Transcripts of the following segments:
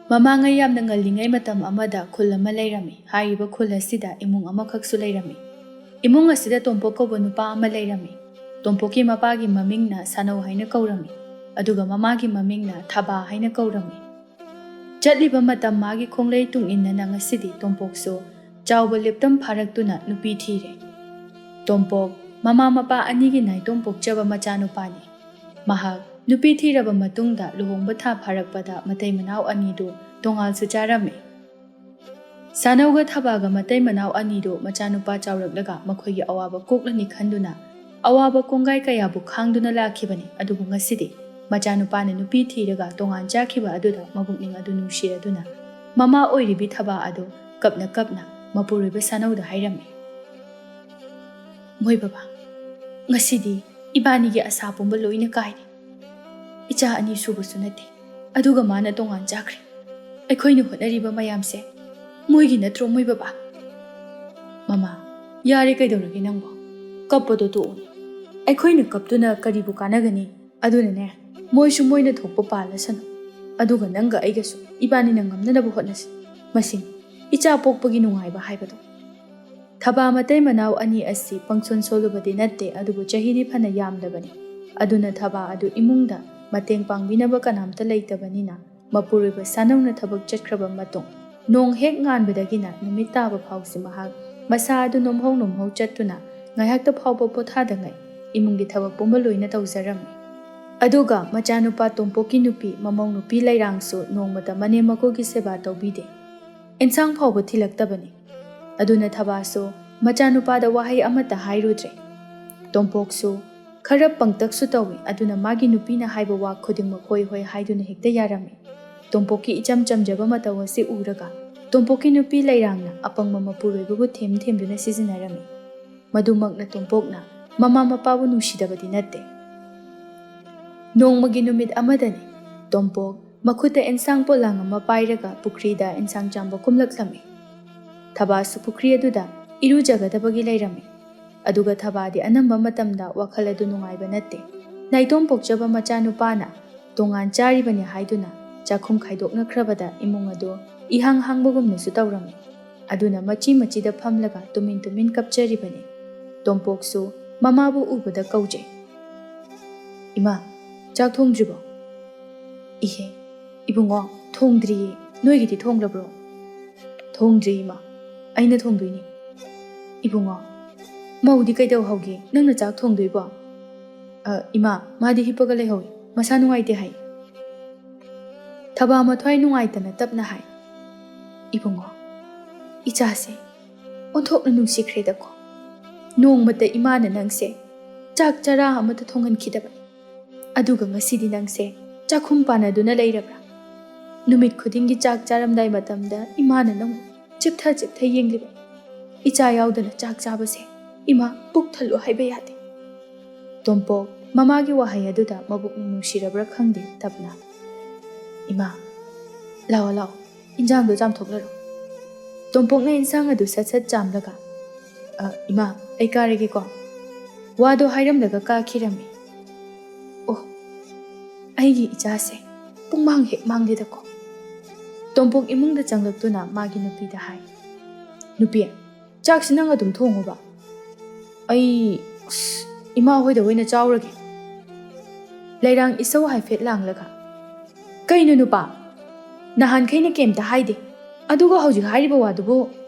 ꯃꯃꯥꯡꯉꯩ ꯌꯥꯝꯅ ꯉꯜꯂꯤꯉꯩ ꯃꯇꯝ ꯑꯃꯗ ꯈꯨꯜ ꯑꯃ ꯂꯩꯔꯝꯃꯤ꯫ ꯍꯥꯏꯔꯤꯕ ꯈꯨꯜ ꯑꯁꯤꯗ ꯏꯃꯨꯡ ꯑꯃꯈꯛꯁꯨ ꯂꯩꯔꯝꯃꯤ꯫ ꯏꯃꯨꯡ ꯑꯁꯤꯗ ꯇꯣꯝꯄꯣꯛ ꯀꯧꯕ ꯅꯨꯄꯥ ꯑꯃ ꯂꯩꯔꯝꯃꯤ꯫ ꯇꯣꯝꯄꯣꯛꯀꯤ ꯃꯄꯥꯒꯤ ꯃꯃꯤꯡꯅ ꯁꯥꯅꯧ ꯍꯥꯏꯅ ꯀꯧꯔꯝꯃꯤ, ꯑꯗꯨꯒ ꯃꯃꯥꯒꯤ ꯃꯃꯤꯡꯅ ꯊꯕꯥ ꯍꯥꯏꯅ ꯀꯧꯔꯝꯃꯤ꯫ ꯆꯠꯂꯤꯕ ꯃꯇꯝ ꯃꯥꯒꯤ ꯈꯣꯡꯂꯩ ꯇꯨꯡ ꯏꯟꯅꯅ ꯉꯁꯤꯗꯤ ꯇꯣꯝꯄꯣꯛꯁꯨ ꯆꯥꯎꯕ ꯂꯦꯞꯇꯝ ꯐꯥꯔꯛꯇꯨꯅ ꯅꯨꯄꯤ ꯊꯤꯔꯦ꯫ ꯇꯣꯝꯄꯣꯛ ꯃꯃꯥ ꯃꯄꯥ ꯑꯅꯤꯒꯤ ꯅꯥꯏꯇꯣꯝ ꯄꯣꯛꯆꯕ ꯃꯆꯥꯅꯨꯄꯥꯅꯤ꯫ ꯃꯍꯥꯛ ꯅꯨꯄꯤ ꯊꯤꯔꯕ ꯃꯇꯨꯡꯗ ꯂꯨꯍꯣꯡꯕ ꯊꯥ ꯐꯥꯔꯛꯄꯗ ꯃꯇꯩ ꯃꯅꯥꯎ ꯑꯅꯤꯗꯨ ꯇꯣꯉꯥꯜꯁꯨ ꯆꯥꯔꯝꯃꯤ꯫ ꯁꯥꯅꯧꯒ ꯊꯕꯥꯒ ꯃꯇꯩ ꯃꯅꯥꯎ ꯑꯅꯤꯗꯨ ꯃꯆꯥꯅꯨꯄꯥ ꯆꯥꯎꯔꯛꯂꯒ ꯃꯈꯣꯏꯒꯤ ꯑꯋꯥꯕ ꯀꯣꯛꯂꯅꯤ ꯈꯟꯗꯨꯅ ꯑꯋꯥꯕ ꯀꯣꯡꯒꯥꯏ ꯀꯌꯥꯕꯨ ꯈꯥꯡꯗꯨꯅ ꯂꯥꯛꯈꯤꯕꯅꯤ꯫ ꯑꯗꯨꯕꯨ ꯉꯁꯤꯗꯤ ꯃꯆꯥꯅꯨꯄꯥꯅ ꯅꯨꯄꯤ ꯊꯤꯔꯒ ꯇꯣꯉꯥꯟ ꯆꯥꯈꯤꯕ ꯑꯗꯨꯗ ꯃꯕꯨꯛꯅꯤꯡ ꯑꯗꯨ ꯅꯨꯡꯁꯤꯔꯗꯨꯅ ꯃꯃꯥ ꯑꯣꯏꯔꯤꯕꯤ ꯊꯕꯥ ꯑꯗꯨ ꯀꯞꯅ ꯀꯞꯅ ꯃꯄꯨꯔꯣꯏꯕ ꯁꯥꯅꯧꯗ ꯍꯥꯏꯔꯝꯃꯤ꯫ ꯃꯣꯏ ꯕꯕꯥ, ꯉꯁꯤꯗꯤ ꯏꯕꯥꯅꯤꯒꯤ ꯑꯁꯥ ꯄꯨꯝꯕ ꯂꯣꯏꯅ ꯀꯥꯏꯔꯦ꯫ ꯏꯆꯥ ꯑꯅꯤ ꯁꯨꯕꯁꯨ ꯅꯠꯇꯦ, ꯑꯗꯨꯒ ꯃꯥꯅ ꯇꯣꯉꯥꯟ ꯆꯥꯈ꯭ꯔꯦ꯫ ꯑꯩꯈꯣꯏꯅ ꯍꯣꯠꯅꯔꯤꯕ ꯃꯌꯥꯝꯁꯦ ꯃꯣꯏꯒꯤ ꯅꯠꯇ꯭ꯔꯣ ꯃꯣꯏ ꯕꯕꯥ? ꯃꯃꯥ, ꯌꯥꯔꯦ ꯀꯩꯗꯧꯔꯒꯦ ꯅꯪꯕꯣ? ꯀꯞꯄꯗꯣ ꯇꯣꯛꯎꯅꯦ꯫ ꯑꯩꯈꯣꯏꯅ ꯀꯞꯇꯨꯅ ꯀꯔꯤꯕꯨ ꯀꯥꯟꯅꯒꯅꯤ? ꯑꯗꯨꯅꯅꯦ, ꯃꯣꯏꯁꯨ ꯃꯣꯏꯅ ꯊꯣꯛꯄ ꯄꯥꯜꯂꯁꯅꯨ, ꯑꯗꯨꯒ ꯅꯪꯒ ꯑꯩꯒꯁꯨ ꯏꯕꯥꯅꯤꯅ ꯉꯝꯅꯅꯕ ꯍꯣꯠꯅꯁꯤ꯫ ꯃꯁꯤꯅꯤ ꯏꯆꯥ ꯄꯣꯛꯄꯒꯤ ꯅꯨꯡꯉꯥꯏꯕ ꯍꯥꯏꯕꯗꯣ꯫ ꯊꯕꯥ ꯃꯇꯩ ꯃꯅꯥꯎ ꯑꯅꯤ ꯑꯁꯤ ꯄꯪꯁꯣꯟ ꯁꯣꯜꯂꯨꯕꯗꯤ ꯅꯠꯇꯦ, ꯑꯗꯨꯕꯨ ꯆꯍꯤꯗꯤ ꯐꯅ ꯌꯥꯝꯂꯕꯅꯤ꯫ ꯑꯗꯨꯅ ꯊꯕꯥ ꯑꯗꯨ ꯏꯃꯨꯡꯗ ꯃꯇꯦꯡ ꯄꯥꯡꯕꯤꯅꯕ ꯀꯅꯥꯝꯇ ꯂꯩꯇꯕꯅꯤꯅ ꯃꯄꯨꯔꯣꯏꯕ ꯁꯥꯅꯧꯅ ꯊꯕꯛ ꯆꯠꯈ꯭ꯔꯕ ꯃꯇꯨꯡ ꯅꯣꯡ ꯍꯦꯛ ꯉꯥꯟꯕꯗꯒꯤꯅ ꯅꯨꯃꯤꯠ ꯇꯥꯕ ꯐꯥꯎꯁꯤ ꯃꯍꯥꯛ ꯃꯁꯥ ꯑꯗꯨ ꯅꯣꯝꯍꯧ ꯅꯣꯝꯍꯧ ꯆꯠꯇꯨꯅ ꯉꯥꯏꯍꯥꯛꯇ ꯐꯥꯎꯕ ꯄꯣꯊꯥꯗꯉꯩ ꯏꯃꯨꯡꯒꯤ ꯊꯕꯛ ꯄꯨꯝꯕ ꯂꯣꯏꯅ ꯇꯧꯖꯔꯝꯃꯤ꯫ ꯑꯗꯨꯒ ꯃꯆꯥꯅꯨꯄꯥ ꯇꯣꯝꯄꯣꯛꯀꯤ ꯅꯨꯄꯤ ꯃꯃꯧ ꯅꯨꯄꯤ ꯂꯩꯔꯥꯡꯁꯨ ꯅꯣꯡꯃꯇ ꯃꯅꯦꯝ ꯃꯀꯨꯒꯤ ꯁꯦꯕꯥ ꯇꯧꯕꯤꯗꯦ, ꯑꯦꯟꯁꯥꯡ ꯐꯥꯎꯕ ꯊꯤꯜꯂꯛꯇꯕꯅꯤ꯫ ꯑꯗꯨꯅ ꯊꯕꯥꯁꯨ ꯃꯆꯥꯅꯨꯄꯥꯗ ꯋꯥꯍꯩ ꯑꯃꯠꯇ ꯍꯥꯏꯔꯨꯗ꯭ꯔꯦ꯫ ꯇꯣꯝꯄꯣꯛꯁꯨ ꯈꯔ ꯄꯪꯇꯛꯁꯨ ꯇꯧꯏ, ꯑꯗꯨꯅ ꯃꯥꯒꯤ ꯅꯨꯄꯤꯅ ꯍꯥꯏꯕ ꯋꯥ ꯈꯨꯗꯤꯡꯃꯛ ꯍꯣꯏ ꯍꯣꯏ ꯍꯥꯏꯗꯨꯅ ꯍꯦꯛꯇ ꯌꯥꯔꯝꯃꯤ꯫ ꯇꯣꯝꯄꯣꯛꯀꯤ ꯏꯆꯝ ꯆꯝꯖꯕ ꯃꯇꯧ ꯑꯁꯤ ꯎꯔꯒ ꯇꯣꯝꯄꯣꯛꯀꯤ ꯅꯨꯄꯤ ꯂꯩꯔꯥꯡꯅ ꯑꯄꯪꯕ ꯃꯄꯨꯔꯣꯏꯕꯕꯨ ꯊꯦꯝ ꯊꯦꯝꯗꯨꯅ ꯁꯤꯖꯤꯟꯅꯔꯝꯃꯤ꯫ ꯃꯗꯨꯃꯛꯅ ꯇꯣꯝꯄꯣꯛꯅ ꯃꯃꯥ ꯃꯄꯥꯕꯨ ꯅꯨꯡꯁꯤꯗꯕꯗꯤ ꯅꯠꯇꯦ꯫ ꯅꯣꯡꯃꯒꯤ ꯅꯨꯃꯤꯠ ꯑꯃꯗꯅꯤ ꯇꯣꯝꯄꯣꯛ ꯃꯈꯨꯠꯇ ꯑꯦꯟꯁꯥꯡ ꯄꯣꯠꯂꯥꯡ ꯑꯃ ꯄꯥꯏꯔꯒ ꯄꯨꯈ꯭ꯔꯤꯗ ꯑꯦꯟꯁꯥꯡ ꯆꯥꯝꯕ ꯀꯨꯝꯂꯛꯂꯝꯃꯤ꯫ ꯊꯕꯥꯁꯨ ꯄꯨꯈ꯭ꯔꯤ ꯑꯗꯨꯗ ꯏꯔꯨꯖꯒꯗꯕꯒꯤ ꯂꯩꯔꯝꯃꯤ꯫ ꯑꯗꯨꯒ ꯊꯕꯥꯗꯤ ꯑꯅꯝꯕ ꯃꯇꯝꯗ ꯋꯥꯈꯜ ꯑꯗꯨ ꯅꯨꯡꯉꯥꯏꯕ ꯅꯠꯇꯦ꯫ ꯅꯥꯏꯇꯣꯝ ꯄꯣꯛꯆꯕ ꯃꯆꯥꯅꯨꯄꯥꯅ ꯇꯣꯉꯥꯟ ꯆꯥꯔꯤꯕꯅꯤ ꯍꯥꯏꯗꯨꯅ ꯆꯥꯛꯈꯨꯝ ꯈꯥꯏꯗꯣꯛꯅꯈ꯭ꯔꯕꯗ ꯏꯃꯨꯡ ꯑꯗꯨ ꯏꯍꯥꯡ ꯍꯥꯡꯕꯒꯨꯝꯅꯁꯨ ꯇꯧꯔꯝꯃꯤ꯫ ꯑꯗꯨꯅ ꯃꯆꯤ ꯃꯆꯤꯗ ꯐꯝꯂꯒ ꯇꯨꯃꯤꯟ ꯇꯨꯃꯤꯟ ꯀꯞꯆꯔꯤꯕꯅꯤ꯫ ꯇꯣꯝꯄꯣꯛꯁꯨ ꯃꯃꯥꯕꯨ ꯎꯕꯗ ꯀꯧꯖꯩ꯫ ꯏꯃꯥ, ꯆꯥꯛ ꯊꯣꯡꯗ꯭ꯔꯤꯕꯣ? ꯏꯍꯦ, ꯏꯕꯨꯡꯉꯣ, ꯊꯣꯡꯗ꯭ꯔꯤꯌꯦ꯫ ꯅꯣꯏꯒꯤꯗꯤ ꯊꯣꯡꯂꯕ꯭ꯔꯣ? ꯊꯣꯡꯗ꯭ꯔꯤ ꯏꯃꯥ, ꯑꯩꯅ ꯊꯣꯡꯗꯣꯏꯅꯤ꯫ ꯏꯕꯨꯡꯉꯣ, ꯃꯧꯗꯤ ꯀꯩꯗꯧꯍꯧꯒꯦ? ꯅꯪꯅ ꯆꯥꯛ ꯊꯣꯡꯗꯣꯏꯕꯣ? ꯏꯃꯥ, ꯃꯥꯗꯤ ꯍꯤꯞꯄꯒ ꯂꯩꯍꯧꯏ, ꯃꯁꯥ ꯅꯨꯡꯉꯥꯏꯇꯦ ꯍꯥꯏ꯫ ꯊꯕꯥ ꯃꯊ꯭ꯋꯥꯏ ꯅꯨꯡꯉꯥꯏꯇꯅ ꯇꯞꯅ ꯍꯥꯏ꯫ ꯏꯕꯨꯡꯉꯣ, ꯏꯆꯥꯁꯦ ꯑꯣꯟꯊꯣꯛꯅ ꯅꯨꯡꯁꯤꯈ꯭ꯔꯦꯗꯀꯣ꯫ ꯅꯣꯡꯃꯇ ꯏꯃꯥꯅ ꯅꯪꯁꯦ ꯆꯥꯛ ꯆꯔꯥ ꯑꯃꯠꯇ ꯊꯣꯡꯍꯟꯈꯤꯗꯕꯅꯤ, ꯑꯗꯨꯒ ꯉꯁꯤꯗꯤ ꯅꯪꯁꯦ ꯆꯥꯛꯈꯨꯝ ꯄꯥꯟꯅꯗꯨꯅ ꯂꯩꯔꯕ꯭ꯔꯥ? ꯅꯨꯃꯤꯠ ꯈꯨꯗꯤꯡꯒꯤ ꯆꯥꯛ ꯆꯥꯔꯝꯗꯥꯏ ꯃꯇꯝꯗ ꯏꯃꯥꯅ ꯅꯪꯕꯨ ꯆꯤꯞꯊ ꯆꯤꯞꯊ ꯌꯦꯡꯂꯤꯕꯅꯤ꯫ ꯏꯆꯥ ꯌꯥꯎꯗꯅ ꯆꯥꯛ ꯆꯥꯕꯁꯦ ꯏꯃꯥ ꯄꯨꯛ ꯊꯜꯂꯨ ꯍꯥꯏꯕ ꯌꯥꯗꯦ꯫ ꯇꯣꯝꯄꯣꯛ ꯃꯃꯥꯒꯤ ꯋꯥꯍꯩ ꯑꯗꯨꯗ ꯃꯕꯨꯛꯅꯤꯡ ꯅꯨꯡꯁꯤꯔꯕ꯭ꯔꯥ ꯈꯪꯗꯦ, ꯇꯞꯅ ꯏꯃꯥ, ꯂꯥꯛꯑꯣ ꯂꯥꯛꯑꯣ, ꯏꯟꯖꯥꯡꯗꯣ ꯆꯥꯝꯊꯣꯛꯅꯔꯣ꯫ ꯇꯣꯝꯄꯣꯛꯅ ꯏꯟꯁꯥꯡ ꯑꯗꯨ ꯁꯠ ꯁꯠ ꯆꯥꯝꯂꯒ ꯏꯃꯥ, ꯑꯩ ꯀꯥꯔꯒꯦꯀꯣ꯫ ꯋꯥꯗꯣ ꯍꯥꯏꯔꯝꯂꯒ ꯀꯥꯈꯤꯔꯝꯃꯤ꯫ ꯑꯣ, ꯑꯩꯒꯤ ꯏꯆꯥꯁꯦ ꯄꯨꯡꯃꯥꯡ ꯍꯦꯛ ꯃꯥꯡꯂꯦꯗꯀꯣ꯫ ꯇꯣꯝꯄꯣꯛ ꯏꯃꯨꯡꯗ ꯆꯪꯂꯛꯇꯨꯅ ꯃꯥꯒꯤ ꯅꯨꯄꯤꯗ ꯍꯥꯏ꯫ ꯅꯨꯄꯤ, ꯆꯥꯛꯁꯤ ꯅꯪ ꯑꯗꯨꯝ ꯊꯣꯡꯉꯨꯕ, ꯑꯩ ꯏꯃꯥ ꯍꯣꯏꯗ ꯑꯣꯏꯅ ꯆꯥꯎꯔꯒꯦ꯫ ꯂꯩꯔꯥꯡ ꯏꯁꯧ ꯍꯥꯏꯐꯦꯠ ꯂꯥꯡꯂꯒ, ꯀꯩꯅꯣ ꯅꯨꯄꯥ, ꯅꯍꯥꯟꯈꯩꯅ ꯀꯩꯝꯇ ꯍꯥꯏꯗꯦ, ꯑꯗꯨꯒ ꯍꯧꯖꯤꯛ ꯍꯥꯏꯔꯤꯕ ꯋꯥꯗꯨꯕꯨ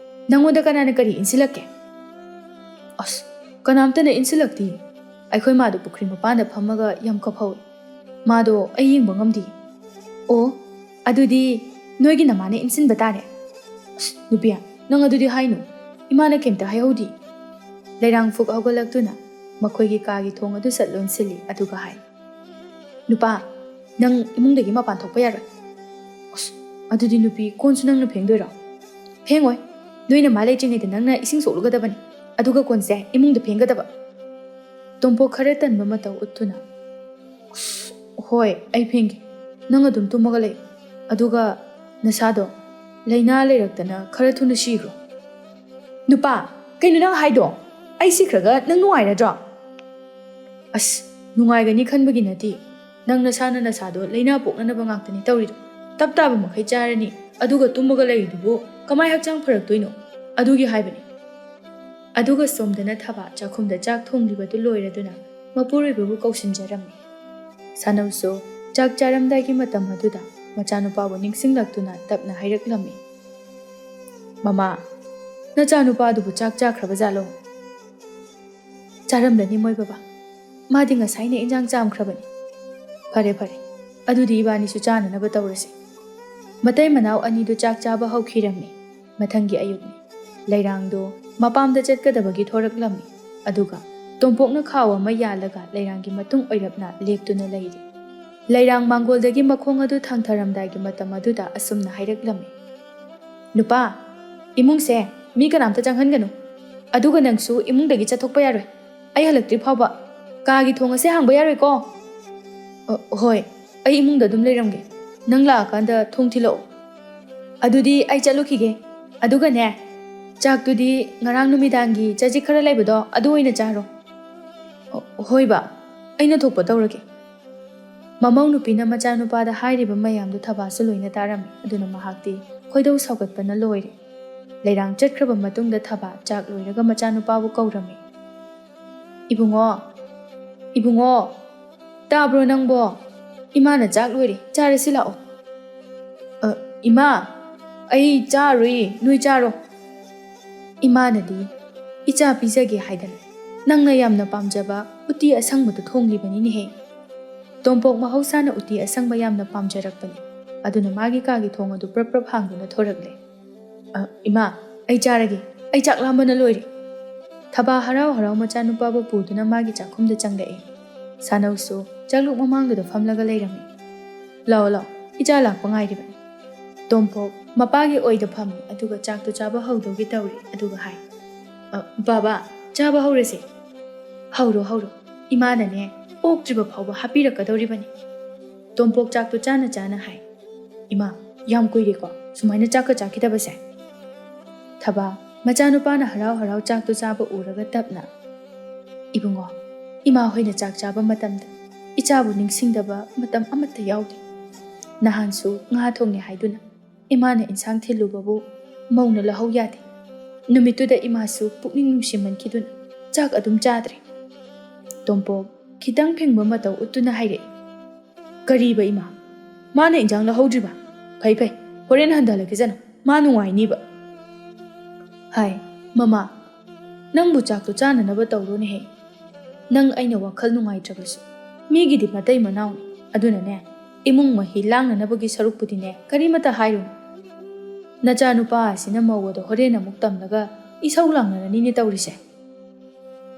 ꯅꯪꯉꯣꯟꯗ ꯀꯅꯥꯅ ꯀꯔꯤ ꯏꯟꯁꯤꯜꯂꯛꯀꯦ? ꯀꯅꯥꯝꯇꯅ ꯏꯟꯁꯤꯜꯂꯛꯇꯦ꯫ ꯑꯩꯈꯣꯏ ꯃꯥꯗꯣ ꯄꯨꯈ꯭ꯔꯤ ꯃꯄꯥꯟꯗ ꯐꯝꯃꯒ ꯌꯥꯝ ꯀꯞꯍꯧꯏ, ꯃꯥꯗꯣ ꯑꯩ ꯌꯦꯡꯕ ꯉꯝꯗꯦ꯫ ꯑꯣ, ꯑꯗꯨꯗꯤ ꯅꯣꯏꯒꯤ ꯅꯃꯥꯅ ꯏꯟꯁꯤꯟꯕ ꯇꯥꯔꯦ꯫ ꯅꯨꯄꯤ, ꯅꯪ ꯑꯗꯨꯗꯤ ꯍꯥꯏꯅꯨ, ꯏꯃꯥꯅ ꯀꯩꯝꯇ ꯍꯥꯏꯍꯧꯗꯦ꯫ ꯂꯩꯔꯥꯡ ꯐꯨꯛ ꯍꯧꯒꯠꯂꯛꯇꯨꯅ ꯃꯈꯣꯏꯒꯤ ꯀꯥꯒꯤ ꯊꯣꯡ ꯑꯗꯨ ꯁꯠ ꯂꯣꯟꯁꯤꯜꯂꯤ, ꯑꯗꯨꯒ ꯍꯥꯏ꯫ ꯅꯨꯄꯥ, ꯅꯪ ꯏꯃꯨꯡꯗꯒꯤ ꯃꯄꯥꯟ ꯊꯣꯛꯄ ꯌꯥꯔꯣꯏ꯫ ꯑꯗꯨꯗꯤ ꯅꯨꯄꯤ, ꯀꯣꯟꯁꯨ ꯅꯪꯅ ꯐꯦꯡꯗꯣꯏꯔꯣ? ꯐꯦꯡꯉꯣꯏ, ꯅꯣꯏꯅ ꯃꯥ ꯂꯩꯇ꯭ꯔꯤꯉꯩꯗ ꯅꯪꯅ ꯏꯁꯤꯡ ꯁꯣꯛꯂꯨꯒꯗꯕꯅꯤ, ꯑꯗꯨꯒ ꯀꯣꯟꯁꯦ ꯏꯃꯨꯡꯗ ꯐꯦꯡꯒꯗꯕ꯫ ꯇꯣꯝꯄꯣꯛ ꯈꯔ ꯇꯟꯕ ꯃꯇꯧ ꯎꯠꯇꯨꯅ, ꯍꯣꯏ, ꯑꯩ ꯐꯦꯡꯒꯦ, ꯅꯪ ꯑꯗꯨꯝ ꯇꯨꯝꯃꯒ ꯂꯩ, ꯑꯗꯨꯒ ꯅꯁꯥꯗꯣ ꯂꯩꯅꯥ ꯂꯩꯔꯛꯇꯅ ꯈꯔ ꯊꯨꯅ ꯁꯤꯈ꯭ꯔꯣ꯫ ꯅꯨꯄꯥ, ꯀꯩꯅꯣ ꯅꯪ ꯍꯥꯏꯗꯣ? ꯑꯩ ꯁꯤꯈ꯭ꯔꯒ ꯅꯪ ꯅꯨꯡꯉꯥꯏꯔꯗ꯭ꯔꯣ? ꯅꯨꯡꯉꯥꯏꯒꯅꯤ ꯈꯟꯕꯒꯤ ꯅꯠꯇꯦ, ꯅꯪ ꯅꯁꯥꯗꯣ ꯂꯩꯅꯥ ꯄꯣꯛꯅꯅꯕ ꯉꯥꯛꯇꯅꯤ ꯇꯧꯔꯤꯗꯣ, ꯇꯞ ꯇꯥꯕ ꯃꯈꯩ ꯆꯥꯔꯅꯤ ꯑꯗꯨꯒ ꯇꯨꯝꯃꯒ ꯂꯩꯔꯤꯗꯨꯕꯨ ꯀꯃꯥꯏ ꯍꯛꯆꯥꯡ ꯐꯔꯛꯇꯣꯏꯅꯣ ꯑꯗꯨꯒꯤ ꯍꯥꯏꯕꯅꯤ ꯑꯗꯨꯒ ꯁꯣꯝꯗꯅ ꯊꯕꯥ ꯆꯥꯛꯈꯨꯝꯗ ꯆꯥꯛ ꯊꯣꯡꯂꯤꯕꯗꯨ ꯂꯣꯏꯔꯗꯨꯅ ꯃꯄꯨꯔꯣꯏꯕꯕꯨ ꯀꯧꯁꯤꯟꯖꯔꯝꯃꯤ ꯁꯥꯅꯧꯁꯨ ꯆꯥꯛ ꯆꯥꯔꯝꯗꯥꯏꯒꯤ ꯃꯇꯝ ꯑꯗꯨꯗ ꯃꯆꯥꯅꯨꯄꯥꯕꯨ ꯅꯤꯡꯁꯤꯡꯂꯛꯇꯨꯅ ꯇꯞꯅ ꯍꯥꯏꯔꯛꯂꯝꯃꯤ ꯃꯃꯥ ꯅꯆꯥꯅꯨꯄꯥꯗꯨꯕꯨ ꯆꯥꯛ ꯆꯥꯈ꯭ꯔꯕ ꯖꯥꯠꯂꯣ ꯆꯥꯔꯝꯂꯅꯤ ꯃꯣꯏ ꯕꯕꯥ ꯃꯥꯗꯤ ꯉꯁꯥꯏꯅ ꯏꯟꯖꯥꯡ ꯆꯥꯝꯈ꯭ꯔꯕꯅꯤ ꯐꯔꯦ ꯐꯔꯦ ꯑꯗꯨꯗꯤ ꯏꯕꯥꯅꯤꯁꯨ ꯆꯥꯅꯅꯕ ꯇꯧꯔꯁꯤ ꯃꯇꯩ ꯃꯅꯥꯎ ꯑꯅꯤꯗꯨ ꯆꯥꯛ ꯆꯥꯕ ꯍꯧꯈꯤꯔꯝꯃꯤ ꯃꯊꯪꯒꯤ ꯑꯌꯨꯛꯅꯤ ꯂꯩꯔꯥꯡꯗꯣ ꯃꯄꯥꯝꯗ ꯆꯠꯀꯗꯕꯒꯤ ꯊꯣꯔꯛꯂꯝꯃꯤ ꯑꯗꯨꯒ ꯇꯣꯝꯄꯣꯛꯅ ꯈꯥꯎ ꯑꯃ ꯌꯥꯜꯂꯒ ꯂꯩꯔꯥꯡꯒꯤ ꯃꯇꯨꯡ ꯑꯣꯏꯔꯞꯅ ꯂꯦꯞꯇꯨꯅ ꯂꯩꯔꯤ ꯂꯩꯔꯥꯡ ꯃꯥꯡꯒꯣꯜꯗꯒꯤ ꯃꯈꯣꯡ ꯑꯗꯨ ꯊꯥꯡꯊꯔꯝꯗꯥꯏꯒꯤ ꯃꯇꯝ ꯑꯗꯨꯗ ꯑꯁꯨꯝꯅ ꯍꯥꯏꯔꯛꯂꯝꯃꯤ ꯅꯨꯄꯥ ꯏꯃꯨꯡꯁꯦ ꯃꯤ ꯀꯅꯥꯝꯇ ꯆꯪꯍꯟꯒꯅꯨ ꯑꯗꯨꯒ ꯅꯪꯁꯨ ꯏꯃꯨꯡꯗꯒꯤ ꯆꯠꯊꯣꯛꯄ ꯌꯥꯔꯣꯏ ꯑꯩ ꯍꯜꯂꯛꯇ꯭ꯔꯤ ꯐꯥꯎꯕ ꯀꯥꯒꯤ ꯊꯣꯡ ꯑꯁꯦ ꯍꯥꯡꯕ ꯌꯥꯔꯣꯏꯀꯣ ꯍꯣꯏ ꯑꯩ ꯏꯃꯨꯡꯗ ꯑꯗꯨꯝ ꯂꯩꯔꯝꯒꯦ ꯅꯪ ꯂꯥꯛꯑꯀꯥꯟꯗ ꯊꯣꯡ ꯊꯤꯜꯂꯛꯑꯣ ꯑꯗꯨꯗꯤ ꯑꯩ ꯆꯠꯂꯨꯈꯤꯒꯦ ꯑꯗꯨꯒꯅꯦ ꯆꯥꯛꯇꯨꯗꯤ ꯉꯔꯥꯡ ꯅꯨꯃꯤꯗꯥꯡꯒꯤ ꯆꯖꯤꯛ ꯈꯔ ꯂꯩꯕꯗꯣ ꯑꯗꯨ ꯑꯣꯏꯅ ꯆꯥꯔꯣ ꯍꯣꯏ ꯕꯥ ꯑꯩꯅ ꯊꯣꯛꯄ ꯇꯧꯔꯒꯦ ꯃꯃꯧ ꯅꯨꯄꯤꯅ ꯃꯆꯥꯅꯨꯄꯥꯗ ꯍꯥꯏꯔꯤꯕ ꯃꯌꯥꯝꯗꯨ ꯊꯕꯥꯁꯨ ꯂꯣꯏꯅ ꯇꯥꯔꯝꯃꯤ ꯑꯗꯨꯅ ꯃꯍꯥꯛꯇꯤ ꯈꯣꯏꯗꯧ ꯁꯥꯎꯒꯠꯄꯅ ꯂꯣꯏꯔꯦ ꯂꯩꯔꯥꯡ ꯆꯠꯈ꯭ꯔꯕ ꯃꯇꯨꯡꯗ ꯊꯕꯥ ꯆꯥꯛ ꯂꯣꯏꯔꯒ ꯃꯆꯥꯅꯨꯄꯥꯕꯨ ꯀꯧꯔꯝꯃꯤ ꯏꯕꯨꯡꯉꯣ ꯇꯥꯕ꯭ꯔꯣ ꯅꯪꯕꯣ ꯏꯃꯥꯅ ꯆꯥꯛ ꯂꯣꯏꯔꯦ ꯆꯥꯔꯁꯤ ꯂꯥꯛꯑꯣ ꯏꯃꯥ ꯑꯩ ꯆꯥꯔꯣꯏ ꯅꯣꯏ ꯆꯥꯔꯣ ꯏꯃꯥꯅꯗꯤ ꯏꯆꯥ ꯄꯤꯖꯒꯦ ꯍꯥꯏꯗꯅ ꯅꯪꯅ ꯌꯥꯝꯅ ꯄꯥꯝꯖꯕ ꯎꯇꯤ ꯑꯁꯪꯕꯗꯨ ꯊꯣꯡꯂꯤꯕꯅꯤꯅꯦꯍꯦ ꯇꯣꯝꯄꯣꯛ ꯃꯍꯧꯁꯥꯅ ꯎꯇꯤ ꯑꯁꯪꯕ ꯌꯥꯝꯅ ꯄꯥꯝꯖꯔꯛꯄꯅꯤ ꯑꯗꯨꯅ ꯃꯥꯒꯤ ꯀꯥꯒꯤ ꯊꯣꯡ ꯑꯗꯨ ꯄ꯭ꯔꯞ ꯄ꯭ꯔꯞ ꯍꯥꯡꯗꯨꯅ ꯊꯣꯔꯛꯂꯦ ꯏꯃꯥ ꯑꯩ ꯆꯥꯔꯒꯦ ꯑꯩ ꯆꯥꯛ ꯂꯥꯝꯕꯅ ꯂꯣꯏꯔꯦ ꯊꯕꯥ ꯍꯔꯥꯎ ꯍꯔꯥꯎ ꯃꯆꯥꯅꯨꯄꯥꯕꯨ ꯄꯨꯗꯨꯅ ꯃꯥꯒꯤ ꯆꯥꯛꯈꯨꯝꯗ ꯆꯪꯂꯛꯑꯦ ꯁꯥꯅꯧꯁꯨ ꯆꯥꯛꯂꯨꯛ ꯃꯃꯥꯡꯗꯨꯗ ꯐꯝꯂꯒ ꯂꯩꯔꯝꯃꯤ ꯂꯥꯛꯑꯣ ꯏꯆꯥ ꯂꯥꯛꯄ ꯉꯥꯏꯔꯤꯕꯅꯤ ꯇꯣꯝꯄꯣꯛ ꯃꯄꯥꯒꯤ ꯑꯣꯏꯗ ꯐꯝꯃꯤ ꯑꯗꯨꯒ ꯆꯥꯛꯇꯨ ꯆꯥꯕ ꯍꯧꯗꯧꯒꯤ ꯇꯧꯔꯤ ꯑꯗꯨꯒ ꯍꯥꯏ ꯕꯥꯕꯥ ꯆꯥꯕ ꯍꯧꯔꯁꯦ ꯍꯧꯔꯣ ꯏꯃꯥꯅꯅꯦ ꯑꯣꯛꯇ꯭ꯔꯤꯕ ꯐꯥꯎꯕ ꯍꯥꯞꯄꯤꯔꯛꯀꯗꯧꯔꯤꯕꯅꯤ ꯇꯣꯝꯄꯣꯛ ꯆꯥꯛꯇꯨ ꯆꯥꯅ ꯆꯥꯅ ꯍꯥꯏ ꯏꯃꯥ ꯌꯥꯝ ꯀꯨꯏꯔꯦꯀꯣ ꯁꯨꯃꯥꯏꯅ ꯆꯥꯛꯀ ꯆꯥꯈꯤꯗꯕꯁꯦ ꯊꯕꯥ ꯃꯆꯥꯅꯨꯄꯥꯅ ꯍꯔꯥꯎ ꯍꯔꯥꯎ ꯆꯥꯛꯇꯨ ꯆꯥꯕ ꯎꯔꯒ ꯇꯞꯅ ꯏꯕꯨꯡꯉꯣ ꯏꯃꯥ ꯍꯣꯏꯅ ꯆꯥꯛ ꯆꯥꯕ ꯃꯇꯝꯗ ꯏꯆꯥꯕꯨ ꯅꯤꯡꯁꯤꯡꯗꯕ ꯃꯇꯝ ꯑꯃꯠꯇ ꯌꯥꯎꯗꯦ ꯅꯍꯥꯟꯁꯨ ꯉꯥ ꯊꯣꯡꯉꯦ ꯍꯥꯏꯗꯨꯅ ꯏꯃꯥꯅ ꯏꯟꯁꯥꯡ ꯊꯤꯜꯂꯨꯕꯕꯨ ꯃꯧꯅ ꯂꯧꯍꯧ ꯌꯥꯗꯦ ꯅꯨꯃꯤꯠꯇꯨꯗ ꯏꯃꯥꯁꯨ ꯄꯨꯛꯅꯤꯡ ꯅꯨꯡꯁꯤꯃꯟꯈꯤꯗꯨꯅ ꯆꯥꯛ ꯑꯗꯨꯝ ꯆꯥꯗ꯭ꯔꯦ ꯇꯣꯝꯄꯣꯛ ꯈꯤꯇꯪ ꯐꯤꯡꯕ ꯃꯇꯧ ꯎꯠꯇꯨꯅ ꯍꯥꯏꯔꯛꯏ ꯀꯔꯤꯕ ꯏꯃꯥ ꯃꯥꯅ ꯏꯟꯖꯥꯡ ꯂꯧꯍꯧꯗ꯭ꯔꯤꯕ ꯐꯩ ꯍꯣꯔꯦꯟ ꯍꯟꯊꯍꯜꯂꯛꯈꯤꯁꯅꯨ ꯃꯥ ꯅꯨꯡꯉꯥꯏꯅꯤꯕ ꯍꯥꯏ ꯃꯃꯥ ꯅꯪꯕꯨ ꯆꯥꯛꯇꯨ ꯆꯥꯅꯅꯕ ꯇꯧꯔꯣꯅꯦꯍꯦ ꯅꯪ ꯑꯩꯅ ꯋꯥꯈꯜ ꯅꯨꯡꯉꯥꯏꯇ꯭ꯔꯕꯁꯨ ꯃꯤꯒꯤꯗꯤ ꯃꯇꯩ ꯃꯅꯥꯎꯅꯤ ꯑꯗꯨꯅꯅꯦ ꯏꯃꯨꯡ ꯃꯍꯤ ꯂꯥꯡꯅꯅꯕꯒꯤ ꯁꯔꯨꯛꯄꯨꯗꯤꯅꯦ ꯀꯔꯤꯃꯠꯇ ꯍꯥꯏꯔꯨꯅꯨ ꯅꯆꯥꯅꯨꯄꯥ ꯑꯁꯤꯅ ꯃꯧꯒꯗꯣ ꯍꯣꯔꯦꯟ ꯑꯃꯨꯛ ꯇꯝꯂꯒ ꯏꯁꯧ ꯂꯥꯡꯅꯔꯅꯤꯅꯦ ꯇꯧꯔꯤꯁꯦ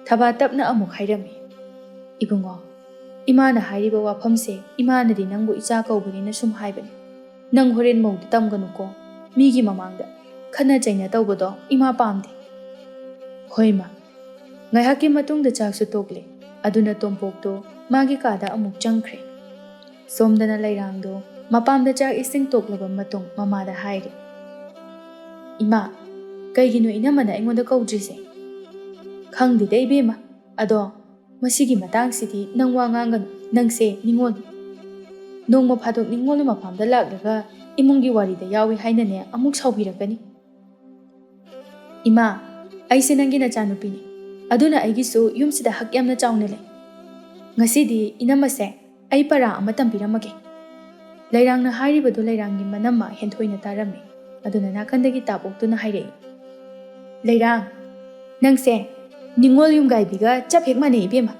ꯊꯕꯥ ꯇꯞꯅ ꯑꯃꯨꯛ ꯍꯥꯏꯔꯝꯃꯤ ꯏꯕꯨꯡꯉꯣ ꯏꯃꯥꯅ ꯍꯥꯏꯔꯤꯕ ꯋꯥꯐꯝꯁꯦ ꯏꯃꯥꯅꯗꯤ ꯅꯪꯕꯨ ꯏꯆꯥ ꯀꯧꯕꯅꯤꯅ ꯁꯨꯝ ꯍꯥꯏꯕꯅꯤ ꯅꯪ ꯍꯣꯔꯦꯟ ꯃꯧꯗ ꯇꯝꯒꯅꯨꯀꯣ ꯃꯤꯒꯤ ꯃꯃꯥꯡꯗ ꯈꯟꯅ ꯆꯩꯅ ꯇꯧꯕꯗꯣ ꯏꯃꯥ ꯄꯥꯝꯗꯦ ꯍꯣꯏ ꯃꯥ ꯉꯥꯏꯍꯥꯛꯀꯤ ꯃꯇꯨꯡꯗ ꯆꯥꯛꯁꯨ ꯇꯣꯛꯂꯦ ꯑꯗꯨꯅ ꯇꯣꯝꯄꯣꯛꯇꯣ ꯃꯥꯒꯤ ꯀꯥꯗ ꯑꯃꯨꯛ ꯆꯪꯈ꯭ꯔꯦ ꯁꯣꯝꯗꯅ ꯂꯩꯔꯥꯡꯗꯣ ꯃꯄꯥꯝꯗ ꯆꯥꯛ ꯏꯁꯤꯡ ꯇꯣꯛꯂꯕ ꯃꯇꯨꯡ ꯃꯃꯥꯗ ꯍꯥꯏꯔꯤ ꯏꯃꯥ ꯀꯩꯒꯤꯅꯣ ꯏꯅꯝꯃꯅ ꯑꯩꯉꯣꯟꯗ ꯀꯧꯗ꯭ꯔꯤꯁꯦ ꯈꯪꯗꯦꯗ ꯏꯕꯦꯝꯃ ꯑꯗꯣ ꯃꯁꯤꯒꯤ ꯃꯇꯥꯡꯁꯤꯗꯤ ꯅꯪ ꯋꯥ ꯉꯥꯡꯒꯅꯨ ꯅꯪꯁꯦ ꯅꯤꯡꯉꯣꯜ ꯅꯣꯡꯃ ꯐꯥꯗꯣꯛ ꯅꯤꯡꯉꯣꯜꯒꯤ ꯃꯄꯥꯝꯗ ꯂꯥꯛꯂꯒ ꯏꯃꯨꯡꯒꯤ ꯋꯥꯔꯤꯗ ꯌꯥꯎꯏ ꯍꯥꯏꯅꯅꯦ ꯑꯃꯨꯛ ꯁꯥꯎꯕꯤꯔꯛꯀꯅꯤ ꯏꯃꯥ ꯑꯩꯁꯦ ꯅꯪꯒꯤ ꯅꯆꯥꯅꯨꯄꯤꯅꯤ ꯑꯗꯨꯅ ꯑꯩꯒꯤꯁꯨ ꯌꯨꯝꯁꯤꯗ ꯍꯛ ꯌꯥꯝꯅ ꯆꯥꯎꯅ ꯂꯩ ꯉꯁꯤꯗꯤ ꯏꯅꯝꯃꯁꯦ ꯑꯩ ꯄꯔꯥ ꯑꯃ ꯇꯝꯕꯤꯔꯝꯃꯒꯦ ꯂꯩꯔꯥꯡꯅ ꯍꯥꯏꯔꯤꯕꯗꯨ ꯂꯩꯔꯥꯡꯒꯤ ꯃꯅꯝꯃ ꯍꯦꯟꯊꯣꯏꯅ ꯇꯥꯔꯝꯃꯤ ꯑꯗꯨꯅ ꯅꯥꯀꯟꯗꯒꯤ ꯇꯥꯞꯑꯣꯛꯇꯨꯅ ꯍꯥꯏꯔꯛꯏ ꯂꯩꯔꯥꯡ ꯅꯪꯁꯦ ꯅꯤꯡꯉꯣꯜ ꯌꯨꯝꯒꯥꯏꯕꯤꯒ ꯆꯞ ꯍꯦꯛ ꯃꯥꯟꯅꯩ ꯏꯕꯦꯝꯃ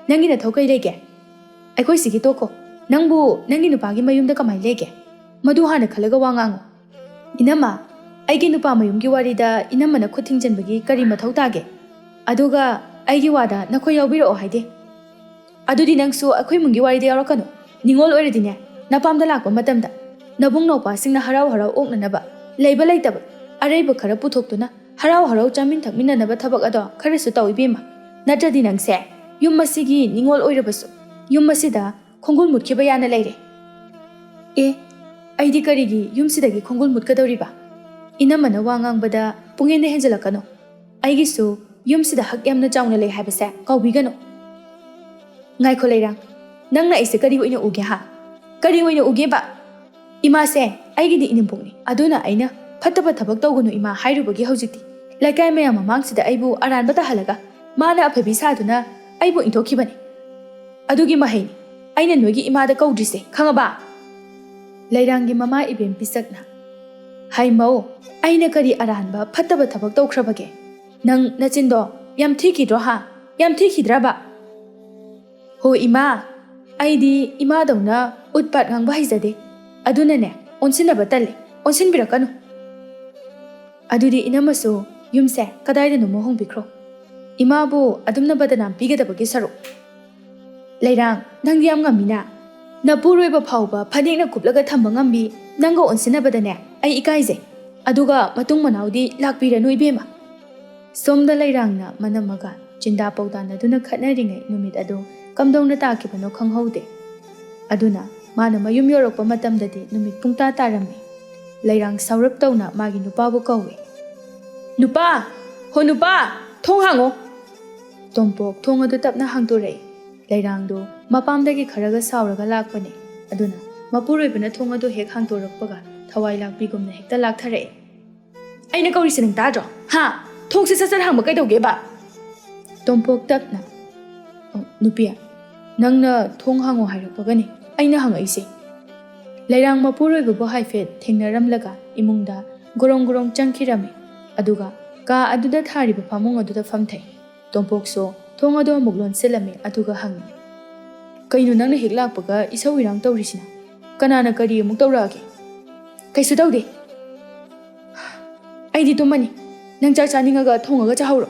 ꯅꯪꯒꯤ ꯅꯊꯧ ꯀꯩ ꯂꯩꯒꯦ ꯑꯩꯈꯣꯏ ꯁꯤꯒꯤ ꯇꯣꯛꯈꯣ ꯅꯪꯕꯨ ꯅꯪꯒꯤ ꯅꯨꯄꯥꯒꯤ ꯃꯌꯨꯝꯗ ꯀꯃꯥꯏꯅ ꯂꯩꯒꯦ ꯃꯗꯨ ꯍꯥꯟꯅ ꯈꯜꯂꯒ ꯋꯥ ꯉꯥꯡꯉꯨ ꯏꯅꯝꯃ ꯑꯩꯒꯤ ꯅꯨꯄꯥ ꯃꯌꯨꯝꯒꯤ ꯋꯥꯔꯤꯗ ꯏꯅꯝꯃꯅ ꯈꯨꯠ ꯊꯤꯡꯖꯤꯟꯕꯒꯤ ꯀꯔꯤ ꯃꯊꯧ ꯇꯥꯒꯦ ꯑꯗꯨꯒ ꯑꯩꯒꯤ ꯋꯥꯗ ꯅꯈꯣꯏ ꯌꯥꯎꯕꯤꯔꯛꯑꯣ ꯍꯥꯏꯗꯦ ꯑꯗꯨꯗꯤ ꯅꯪꯁꯨ ꯑꯩꯈꯣꯏ ꯏꯃꯨꯡꯒꯤ ꯋꯥꯔꯤꯗ ꯌꯥꯎꯔꯛꯀꯅꯨ ꯅꯤꯡꯉꯣꯜ ꯑꯣꯏꯔꯗꯤꯅꯦ ꯅꯄꯥꯝꯗ ꯂꯥꯛꯄ ꯃꯇꯝꯗ ꯅꯕꯨꯡ ꯅꯧꯄꯥꯁꯤꯡꯅ ꯍꯔꯥꯎ ꯍꯔꯥꯎ ꯑꯣꯛꯅꯅꯕ ꯂꯩꯕ ꯂꯩꯇꯕ ꯑꯔꯩꯕ ꯈꯔ ꯄꯨꯊꯣꯛꯇꯨꯅ ꯍꯔꯥꯎ ꯍꯔꯥꯎ ꯆꯥꯃꯤꯟ ꯊꯛꯃꯤꯟꯅꯅꯕ ꯊꯕꯛ ꯑꯗꯣ ꯈꯔꯁꯨ ꯇꯧ ꯏꯕꯦꯝꯃ ꯅꯠꯇ꯭ꯔꯗꯤ ꯅꯪꯁꯦ ꯌꯨꯝ ꯑꯁꯤꯒꯤ ꯅꯤꯡꯉꯣꯜ ꯑꯣꯏꯔꯕꯁꯨ ꯌꯨꯝ ꯑꯁꯤꯗ ꯈꯣꯡꯒꯨꯜ ꯃꯨꯠꯈꯤꯕ ꯌꯥꯅ ꯂꯩꯔꯦ ꯑꯩꯗꯤ ꯀꯔꯤꯒꯤ ꯌꯨꯝꯁꯤꯗꯒꯤ ꯈꯣꯡꯒꯨꯜ ꯃꯨꯠꯀꯗꯧꯔꯤꯕ ꯏꯅꯝꯃꯅ ꯋꯥ ꯉꯥꯡꯕꯗ ꯄꯨꯡꯍꯦꯟꯗ ꯍꯦꯟꯖꯜꯂꯛꯀꯅꯨ ꯑꯩꯒꯤꯁꯨ ꯌꯨꯝꯁꯤꯗ ꯍꯛ ꯌꯥꯝꯅ ꯆꯥꯎꯅ ꯂꯩ ꯍꯥꯏꯕꯁꯦ ꯀꯥꯎꯕꯤꯒꯅꯨ ꯉꯥꯏꯈꯣ ꯂꯩꯔꯥꯡ ꯅꯪꯅ ꯑꯩꯁꯦ ꯀꯔꯤ ꯑꯣꯏꯅ ꯎꯒꯦ ꯀꯔꯤ ꯑꯣꯏꯅ ꯎꯒꯦꯕ ꯏꯃꯥꯁꯦ ꯑꯩꯒꯤꯗꯤ ꯏꯅꯦꯝꯄꯣꯛꯅꯤ ꯑꯗꯨꯅ ꯑꯩꯅ ꯐꯠꯇꯕ ꯊꯕꯛ ꯇꯧꯒꯅꯨ ꯏꯃꯥ ꯍꯥꯏꯔꯨꯕꯒꯤ ꯍꯧꯖꯤꯛꯇꯤ ꯂꯩꯀꯥꯏ ꯃꯌꯥꯝ ꯃꯃꯥꯡꯁꯤꯗ ꯑꯩꯕꯨ ꯑꯔꯥꯟꯕ ꯇꯥꯍꯜꯂꯒ ꯃꯥꯅ ꯑꯐꯕꯤ ꯁꯥꯗꯨꯅ ꯑꯩꯕꯨ ꯏꯟꯊꯣꯛꯈꯤꯕꯅꯤ ꯑꯗꯨꯒꯤ ꯃꯍꯩꯅꯤ ꯑꯩꯅ ꯅꯣꯏꯒꯤ ꯏꯃꯥꯗ ꯀꯧꯗ꯭ꯔꯤꯁꯦ ꯈꯪꯉꯕ ꯂꯩꯔꯥꯡꯒꯤ ꯃꯃꯥ ꯏꯕꯦꯝ ꯄꯤꯁꯛꯅ ꯍꯩꯃꯧ ꯑꯩꯅ ꯀꯔꯤ ꯑꯔꯥꯟꯕ ꯐꯠꯇꯕ ꯊꯕꯛ ꯇꯧꯈ꯭ꯔꯕꯒꯦ ꯅꯪ ꯅꯆꯤꯟꯗꯣ ꯌꯥꯝ ꯊꯤꯈꯤꯗ꯭ꯔꯣ ꯌꯥꯝ ꯊꯤꯈꯤꯗ꯭ꯔꯕ ꯍꯣ ꯏꯃꯥ ꯑꯩꯗꯤ ꯏꯃꯥꯗꯧꯅ ꯎꯠꯄꯥꯠ ꯉꯥꯡꯕ ꯍꯩꯖꯗꯦ ꯑꯗꯨꯅꯅꯦ ꯑꯣꯟꯁꯤꯟꯅꯕ ꯇꯜꯂꯤ ꯑꯣꯟꯁꯤꯟꯕꯤꯔꯛꯀꯅꯨ ꯑꯗꯨꯗꯤ ꯏꯅꯝꯃꯁꯨ ꯌꯨꯝꯁꯦ ꯀꯗꯥꯏꯗꯅꯣꯃ ꯍꯣꯡꯕꯤꯈ꯭ꯔꯣ ꯏꯃꯥꯕꯨ ꯑꯗꯨꯝꯅ ꯕꯗꯅꯥꯝ ꯄꯤꯒꯗꯕꯒꯤ ꯁꯔꯨꯛ ꯂꯩꯔꯥꯡ ꯅꯪꯗꯤ ꯌꯥꯝ ꯉꯝꯃꯤꯅ ꯅꯄꯨꯔꯣꯏꯕ ꯐꯥꯎꯕ ꯐꯅꯦꯛꯅ ꯀꯨꯞꯂꯒ ꯊꯝꯕ ꯉꯝꯕꯤ ꯅꯪꯒ ꯑꯣꯟꯁꯤꯟꯅꯕꯗꯅꯦ ꯑꯩ ꯏꯀꯥꯏꯖꯩ ꯑꯗꯨꯒ ꯃꯇꯨꯡ ꯃꯅꯥꯎꯗꯤ ꯂꯥꯛꯄꯤꯔꯅꯨ ꯏꯕꯦꯝꯃ ꯁꯣꯝꯗ ꯂꯩꯔꯥꯡꯅ ꯃꯅꯝꯃꯒ ꯆꯤꯟꯗꯥ ꯄꯧꯗꯥꯅꯗꯨꯅ ꯈꯠꯅꯔꯤꯉꯩ ꯅꯨꯃꯤꯠ ꯑꯗꯨ ꯀꯝꯗꯧꯅ ꯇꯥꯈꯤꯕꯅꯣ ꯈꯪꯍꯧꯗꯦ ꯑꯗꯨꯅ ꯃꯥꯅ ꯃꯌꯨꯝ ꯌꯧꯔꯛꯄ ꯃꯇꯝꯗꯗꯤ ꯅꯨꯃꯤꯠ ꯄꯨꯡꯇꯥ ꯇꯥꯔꯝꯃꯤ ꯂꯩꯔꯥꯡ ꯁꯥꯎꯔꯞ ꯇꯧꯅ ꯃꯥꯒꯤ ꯅꯨꯄꯥꯕꯨ ꯀꯧꯏ ꯅꯨꯄꯥ ꯍꯣ ꯅꯨꯄꯥ ꯊꯣꯡ ꯍꯥꯡꯉꯣ ꯇꯣꯝꯄꯣꯛ ꯊꯣꯡ ꯑꯗꯨ ꯇꯞꯅ ꯍꯥꯡꯗꯣꯔꯛꯏ ꯂꯩꯔꯥꯡꯗꯨ ꯃꯄꯥꯝꯗꯒꯤ ꯈꯔꯒ ꯁꯥꯎꯔꯒ ꯂꯥꯛꯄꯅꯤ ꯑꯗꯨꯅ ꯃꯄꯨꯔꯣꯏꯕꯅ ꯊꯣꯡ ꯑꯗꯨ ꯍꯦꯛ ꯍꯥꯡꯗꯣꯔꯛꯄꯒ ꯊꯋꯥꯏ ꯂꯥꯛꯄꯤꯒꯨꯝꯅ ꯍꯦꯛꯇ ꯂꯥꯛꯊꯔꯛꯏ ꯑꯩꯅ ꯀꯧꯔꯤꯁꯦ ꯅꯪ ꯇꯥꯗ꯭ꯔꯣ ꯊꯣꯡꯁꯦ ꯁꯠ ꯍꯥꯡꯕ ꯀꯩꯗꯧꯒꯦꯕ ꯇꯣꯝꯄꯣꯛ ꯇꯞꯅ ꯅꯨꯄꯤ ꯅꯪꯅ ꯊꯣꯡ ꯍꯥꯡꯉꯣ ꯍꯥꯏꯔꯛꯄꯒꯅꯤ ꯑꯩꯅ ꯍꯪꯉꯛꯏꯁꯦ ꯂꯩꯔꯥꯡ ꯃꯄꯨꯔꯣꯏꯕꯕꯨ ꯍꯥꯏꯐꯦꯠ ꯊꯦꯡꯅꯔꯝꯂꯒ ꯏꯃꯨꯡꯗ ꯒꯣꯔꯣꯡ ꯒꯣꯔꯣꯡ ꯆꯪꯈꯤꯔꯝꯃꯤ ꯑꯗꯨꯒ ꯀꯥ ꯑꯗꯨꯗ ꯊꯥꯔꯤꯕ ꯐꯃꯨꯡ ꯑꯗꯨꯗ ꯐꯝꯊꯩ ꯇꯣꯝꯄꯣꯛꯁꯨ ꯊꯣꯡ ꯑꯗꯨ ꯑꯃꯨꯛ ꯂꯣꯟꯁꯤꯜꯂꯝꯃꯤ ꯑꯗꯨꯒ ꯍꯪꯉꯤ ꯀꯩꯅꯣ ꯅꯪꯅ ꯍꯦꯛ ꯂꯥꯛꯄꯒ ꯏꯁꯧ ꯏꯔꯥꯡ ꯇꯧꯔꯤꯁꯤꯅ ꯀꯅꯥꯅ ꯀꯔꯤ ꯑꯃꯨꯛ ꯇꯧꯔꯛꯑꯒꯦ ꯀꯩꯁꯨ ꯇꯧꯗꯦ ꯑꯩꯗꯤ ꯇꯨꯝꯃꯅꯤ ꯅꯪ ꯆꯥꯛ ꯆꯥꯅꯤꯡꯉꯒ ꯊꯣꯡꯉꯒ ꯆꯥꯍꯧꯔꯣ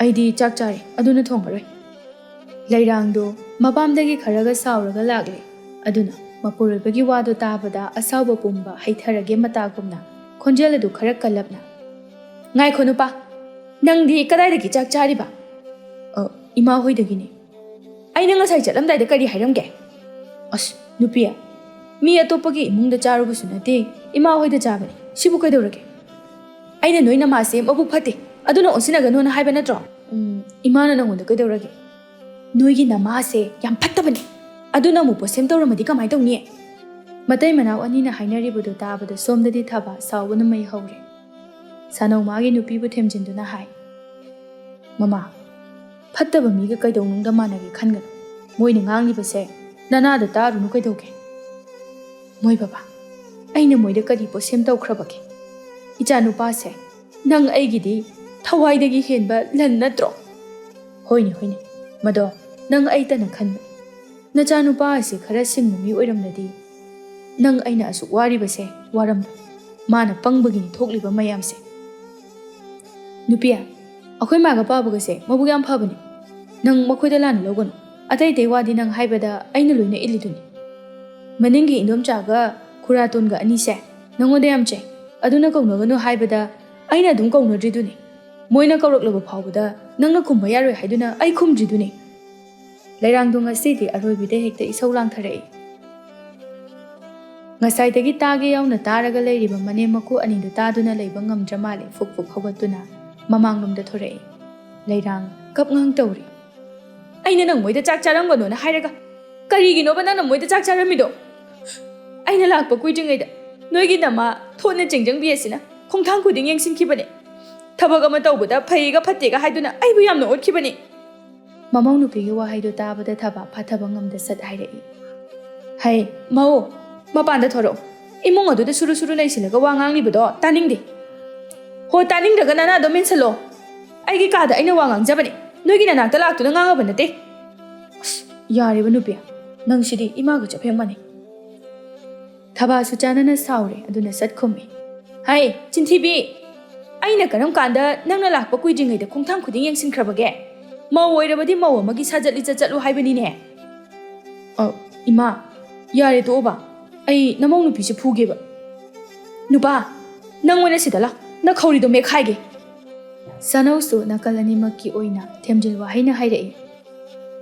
ꯑꯩꯗꯤ ꯆꯥꯛ ꯆꯥꯔꯦ ꯑꯗꯨꯅ ꯊꯣꯡꯉꯔꯣꯏ ꯂꯩꯔꯥꯡꯗꯣ ꯃꯄꯥꯝꯗꯒꯤ ꯈꯔꯒ ꯁꯥꯎꯔꯒ ꯂꯥꯛꯂꯦ ꯑꯗꯨꯅ ꯃꯄꯨꯔꯣꯏꯕꯒꯤ ꯋꯥꯗꯨ ꯇꯥꯕꯗ ꯑꯁꯥꯎꯕ ꯄꯨꯝꯕ ꯍꯩꯊꯔꯒꯦ ꯃꯇꯥꯒꯨꯝꯅ ꯈꯣꯟꯖꯦꯜ ꯑꯗꯨ ꯈꯔ ꯀꯜꯂꯞꯅ ꯉꯥꯏꯈꯣ ꯅꯨꯄꯥ ꯅꯪꯗꯤ ꯀꯗꯥꯏꯗꯒꯤ ꯆꯥꯛ ꯆꯥꯔꯤꯕ ꯏꯃꯥ ꯍꯣꯏꯗꯒꯤꯅꯤ ꯑꯩꯅ ꯉꯁꯥꯏ ꯆꯠꯂꯝꯗꯥꯏꯗ ꯀꯔꯤ ꯍꯥꯏꯔꯝꯒꯦ ꯑꯁ ꯅꯨꯄꯤ ꯃꯤ ꯑꯇꯣꯞꯄꯒꯤ ꯏꯃꯨꯡꯗ ꯆꯥꯔꯨꯕꯁꯨ ꯅꯠꯇꯦ ꯏꯃꯥ ꯍꯣꯏꯗ ꯆꯥꯕꯅꯤ ꯁꯤꯕꯨ ꯀꯩꯗꯧꯔꯒꯦ ꯑꯩꯅ ꯅꯣꯏ ꯅꯃꯥꯁꯦ ꯃꯕꯨꯛ ꯐꯠꯇꯦ ꯑꯗꯨꯅ ꯑꯣꯟꯁꯤꯟꯅꯒꯅꯣꯅ ꯍꯥꯏꯕ ꯅꯠꯇ꯭ꯔꯣ ꯏꯃꯥꯅ ꯅꯪꯉꯣꯟꯗ ꯀꯩꯗꯧꯔꯒꯦ ꯅꯣꯏꯒꯤ ꯅꯃꯥꯁꯦ ꯌꯥꯝ ꯐꯠꯇꯕꯅꯤ ꯑꯗꯨꯅ ꯑꯃꯨꯛ ꯄꯣꯠꯁꯦꯝ ꯇꯧꯔꯝꯃꯗꯤ ꯀꯃꯥꯏꯅ ꯇꯧꯅꯤ ꯃꯇꯩ ꯃꯅꯥꯎ ꯑꯅꯤꯅ ꯍꯥꯏꯅꯔꯤꯕꯗꯨ ꯇꯥꯕꯗ ꯁꯣꯝꯗꯗꯤ ꯊꯕꯥ ꯁꯥꯎꯕꯅ ꯃꯩ ꯍꯧꯔꯦ ꯁꯥꯅꯧ ꯃꯥꯒꯤ ꯅꯨꯄꯤꯕꯨ ꯊꯦꯝꯖꯤꯟꯗꯨꯅ ꯍꯥꯏ ꯃꯃꯥ ꯐꯠꯇꯕ ꯃꯤꯒ ꯀꯩꯗꯧꯅꯨꯡꯗ ꯃꯥꯟꯅꯒꯦ ꯈꯟꯒꯅꯨ ꯃꯣꯏꯅ ꯉꯥꯡꯂꯤꯕꯁꯦ ꯅꯅꯥꯗ ꯇꯥꯔꯨꯅꯨ ꯀꯩꯗꯧꯒꯦ ꯃꯣꯏ ꯕꯕꯥ ꯑꯩꯅ ꯃꯣꯏꯗ ꯀꯔꯤ ꯄꯣꯠꯁꯦꯝ ꯇꯧꯈ꯭ꯔꯕꯒꯦ ꯏꯆꯥ ꯅꯨꯄꯥꯁꯦ ꯅꯪ ꯑꯩꯒꯤꯗꯤ ꯊꯋꯥꯏꯗꯒꯤ ꯍꯦꯟꯕ ꯂꯟ ꯅꯠꯇ꯭ꯔꯣ ꯍꯣꯏꯅꯦ ꯍꯣꯏꯅꯦ ꯃꯗꯣ ꯅꯪ ꯑꯩꯇꯅ ꯈꯟꯕ ꯅꯆꯥꯅꯨꯄꯥ ꯑꯁꯤ ꯈꯔ ꯁꯤꯡꯕ ꯃꯤ ꯑꯣꯏꯔꯝꯂꯗꯤ ꯅꯪ ꯑꯩꯅ ꯑꯁꯨꯛ ꯋꯥꯔꯤꯕꯁꯦ ꯋꯥꯔꯝꯂꯣꯏ ꯃꯥꯅ ꯄꯪꯕꯒꯤꯅꯤ ꯊꯣꯛꯂꯤꯕ ꯃꯌꯥꯝꯁꯦ ꯅꯨꯄꯤ ꯑꯩꯈꯣꯏ ꯃꯥꯒ ꯄꯥꯕꯒꯁꯦ ꯃꯕꯨꯛ ꯌꯥꯝ ꯐꯕꯅꯤ ꯅꯪ ꯃꯈꯣꯏꯗ ꯂꯥꯟꯅ ꯂꯧꯒꯅꯨ ꯑꯇꯩ ꯑꯇꯩ ꯋꯥꯗꯤ ꯅꯪ ꯍꯥꯏꯕꯗ ꯑꯩꯅ ꯂꯣꯏꯅ ꯏꯜꯂꯤꯗꯨꯅꯤ ꯃꯅꯤꯡꯒꯤ ꯏꯟꯗꯣꯝꯆꯥꯒ ꯈꯨꯔꯥꯇꯣꯟꯒ ꯑꯅꯤꯁꯦ ꯅꯪꯉꯣꯟꯗ ꯌꯥꯝ ꯆꯩ ꯑꯗꯨꯅ ꯀꯧꯅꯒꯅꯨ ꯍꯥꯏꯕꯗ ꯑꯩꯅ ꯑꯗꯨꯝ ꯀꯧꯅꯗ꯭ꯔꯤꯗꯨꯅꯤ ꯃꯣꯏꯅ ꯀꯧꯔꯛꯂꯕ ꯐꯥꯎꯕꯗ ꯅꯪꯅ ꯈꯨꯝꯕ ꯌꯥꯔꯣꯏ ꯍꯥꯏꯗꯨꯅ ꯑꯩ ꯈꯨꯝꯗ꯭ꯔꯤꯗꯨꯅꯤ ꯂꯩꯔꯥꯡꯗꯣ ꯉꯁꯤꯗꯤ ꯑꯔꯣꯏꯕꯤꯗ ꯍꯦꯛꯇ ꯏꯁꯧ ꯂꯥꯡꯊꯔꯛꯏ ꯉꯁꯥꯏꯗꯒꯤ ꯇꯥꯒꯦ ꯌꯥꯎꯅ ꯇꯥꯔꯒ ꯂꯩꯔꯤꯕ ꯃꯅꯦꯝ ꯃꯀꯨ ꯑꯅꯤꯗꯨ ꯇꯥꯗꯨꯅ ꯂꯩꯕ ꯉꯝꯗ꯭ꯔ ꯃꯥꯜꯂꯦ ꯐꯨꯛ ꯐꯨꯛ ꯍꯧꯒꯠꯇꯨꯅ ꯃꯃꯥꯡꯂꯣꯝꯗ ꯊꯣꯔꯛꯏ ꯂꯩꯔꯥꯡ ꯀꯞꯉꯥꯡ ꯇꯧꯔꯤ ꯑꯩꯅ ꯅꯪ ꯃꯣꯏꯗ ꯆꯥꯛ ꯆꯥꯔꯝꯒꯅꯣꯅ ꯍꯥꯏꯔꯒ ꯀꯔꯤꯒꯤꯅꯣꯕ ꯅꯪꯅ ꯃꯣꯏꯗ ꯆꯥꯛ ꯆꯥꯔꯝꯃꯤꯗꯣ ꯑꯩꯅ ꯂꯥꯛꯄ ꯀꯨꯏꯗ꯭ꯔꯤꯉꯩꯗ ꯅꯣꯏꯒꯤ ꯅꯃꯥ ꯊꯣꯠꯅ ꯆꯦꯡꯖꯪꯕꯤ ꯑꯁꯤꯅ ꯈꯣꯡꯊꯥꯡ ꯈꯨꯗꯤꯡ ꯌꯦꯡꯁꯤꯟꯈꯤꯕꯅꯤ ꯊꯕꯛ ꯑꯃ ꯇꯧꯕꯗ ꯐꯩꯒ ꯐꯠꯇꯦꯒ ꯍꯥꯏꯗꯨꯅ ꯑꯩꯕꯨ ꯌꯥꯝꯅ ꯑꯣꯠꯈꯤꯕꯅꯤ ꯃꯃꯧ ꯅꯨꯄꯤꯒꯤ ꯋꯥꯍꯩꯗꯨ ꯇꯥꯕꯗ ꯊꯕꯥꯛ ꯐꯥꯊꯕ ꯉꯝꯗ ꯁꯠ ꯍꯥꯏꯔꯛꯏ ꯍꯩ ꯃꯧ ꯃꯄꯥꯟꯗ ꯊꯣꯔꯛꯑꯣ ꯏꯃꯨꯡ ꯑꯗꯨꯗ ꯁꯨꯔꯨ ꯁꯨꯔꯨ ꯂꯩꯁꯤꯜꯂꯒ ꯋꯥ ꯉꯥꯡꯂꯤꯕꯗꯣ ꯇꯥꯅꯤꯡꯗꯦ ꯍꯣ ꯇꯥꯅꯤꯡꯗ꯭ꯔꯒ ꯅꯅꯥꯗꯣ ꯃꯦꯟꯁꯜꯂꯣ ꯑꯩꯒꯤ ꯀꯥꯗ ꯑꯩꯅ ꯋꯥ ꯉꯥꯡꯖꯕꯅꯤ ꯅꯣꯏꯒꯤ ꯅꯅꯥꯛꯇ ꯂꯥꯛꯇꯨꯅ ꯉꯥꯡꯉꯕ ꯅꯠꯇꯦ ꯑꯁ ꯌꯥꯔꯦꯕ ꯅꯨꯄꯤ ꯅꯪꯁꯤꯗꯤ ꯏꯃꯥꯒ ꯆꯐꯦꯡ ꯃꯥꯟꯅꯩ ꯊꯕꯥꯁꯨ ꯆꯥꯅꯅ ꯁꯥꯎꯔꯦ ꯑꯗꯨꯅ ꯁꯠ ꯈꯨꯝꯃꯤ ꯍꯩ ꯆꯤꯟꯊꯤꯕꯤ ꯑꯩꯅ ꯀꯔꯝ ꯀꯥꯟꯗ ꯅꯪꯅ ꯂꯥꯛꯄ ꯀꯨꯏꯗ꯭ꯔꯤꯉꯩꯗ ꯈꯣꯡꯊꯥꯡ ꯈꯨꯗꯤꯡ ꯌꯦꯡꯁꯤꯟꯈ꯭ꯔꯕꯒꯦ ꯃꯧ ꯑꯣꯏꯔꯕꯗꯤ ꯃꯧ ꯑꯃꯒꯤ ꯁꯥꯖꯠ ꯂꯤꯆꯠ ꯆꯠꯂꯨ ꯍꯥꯏꯕꯅꯤꯅꯦ ꯏꯃꯥ ꯌꯥꯔꯦ ꯇꯣꯛꯑꯣꯕ ꯑꯩ ꯅꯃꯧ ꯅꯨꯄꯤꯁꯦ ꯐꯨꯒꯦꯕ ꯅꯨꯄꯥ ꯅꯪ ꯑꯣꯏꯅ ꯁꯤꯗ ꯂꯥꯛ ꯅꯈꯧꯔꯤꯗꯣ ꯃꯦꯠꯈꯥꯏꯒꯦ ꯁꯅꯧꯁꯨ ꯅꯥꯀꯜ ꯑꯅꯤꯃꯛꯀꯤ ꯑꯣꯏꯅ ꯊꯦꯝꯖꯤꯜ ꯋꯥꯍꯩꯅ ꯍꯥꯏꯔꯛꯏ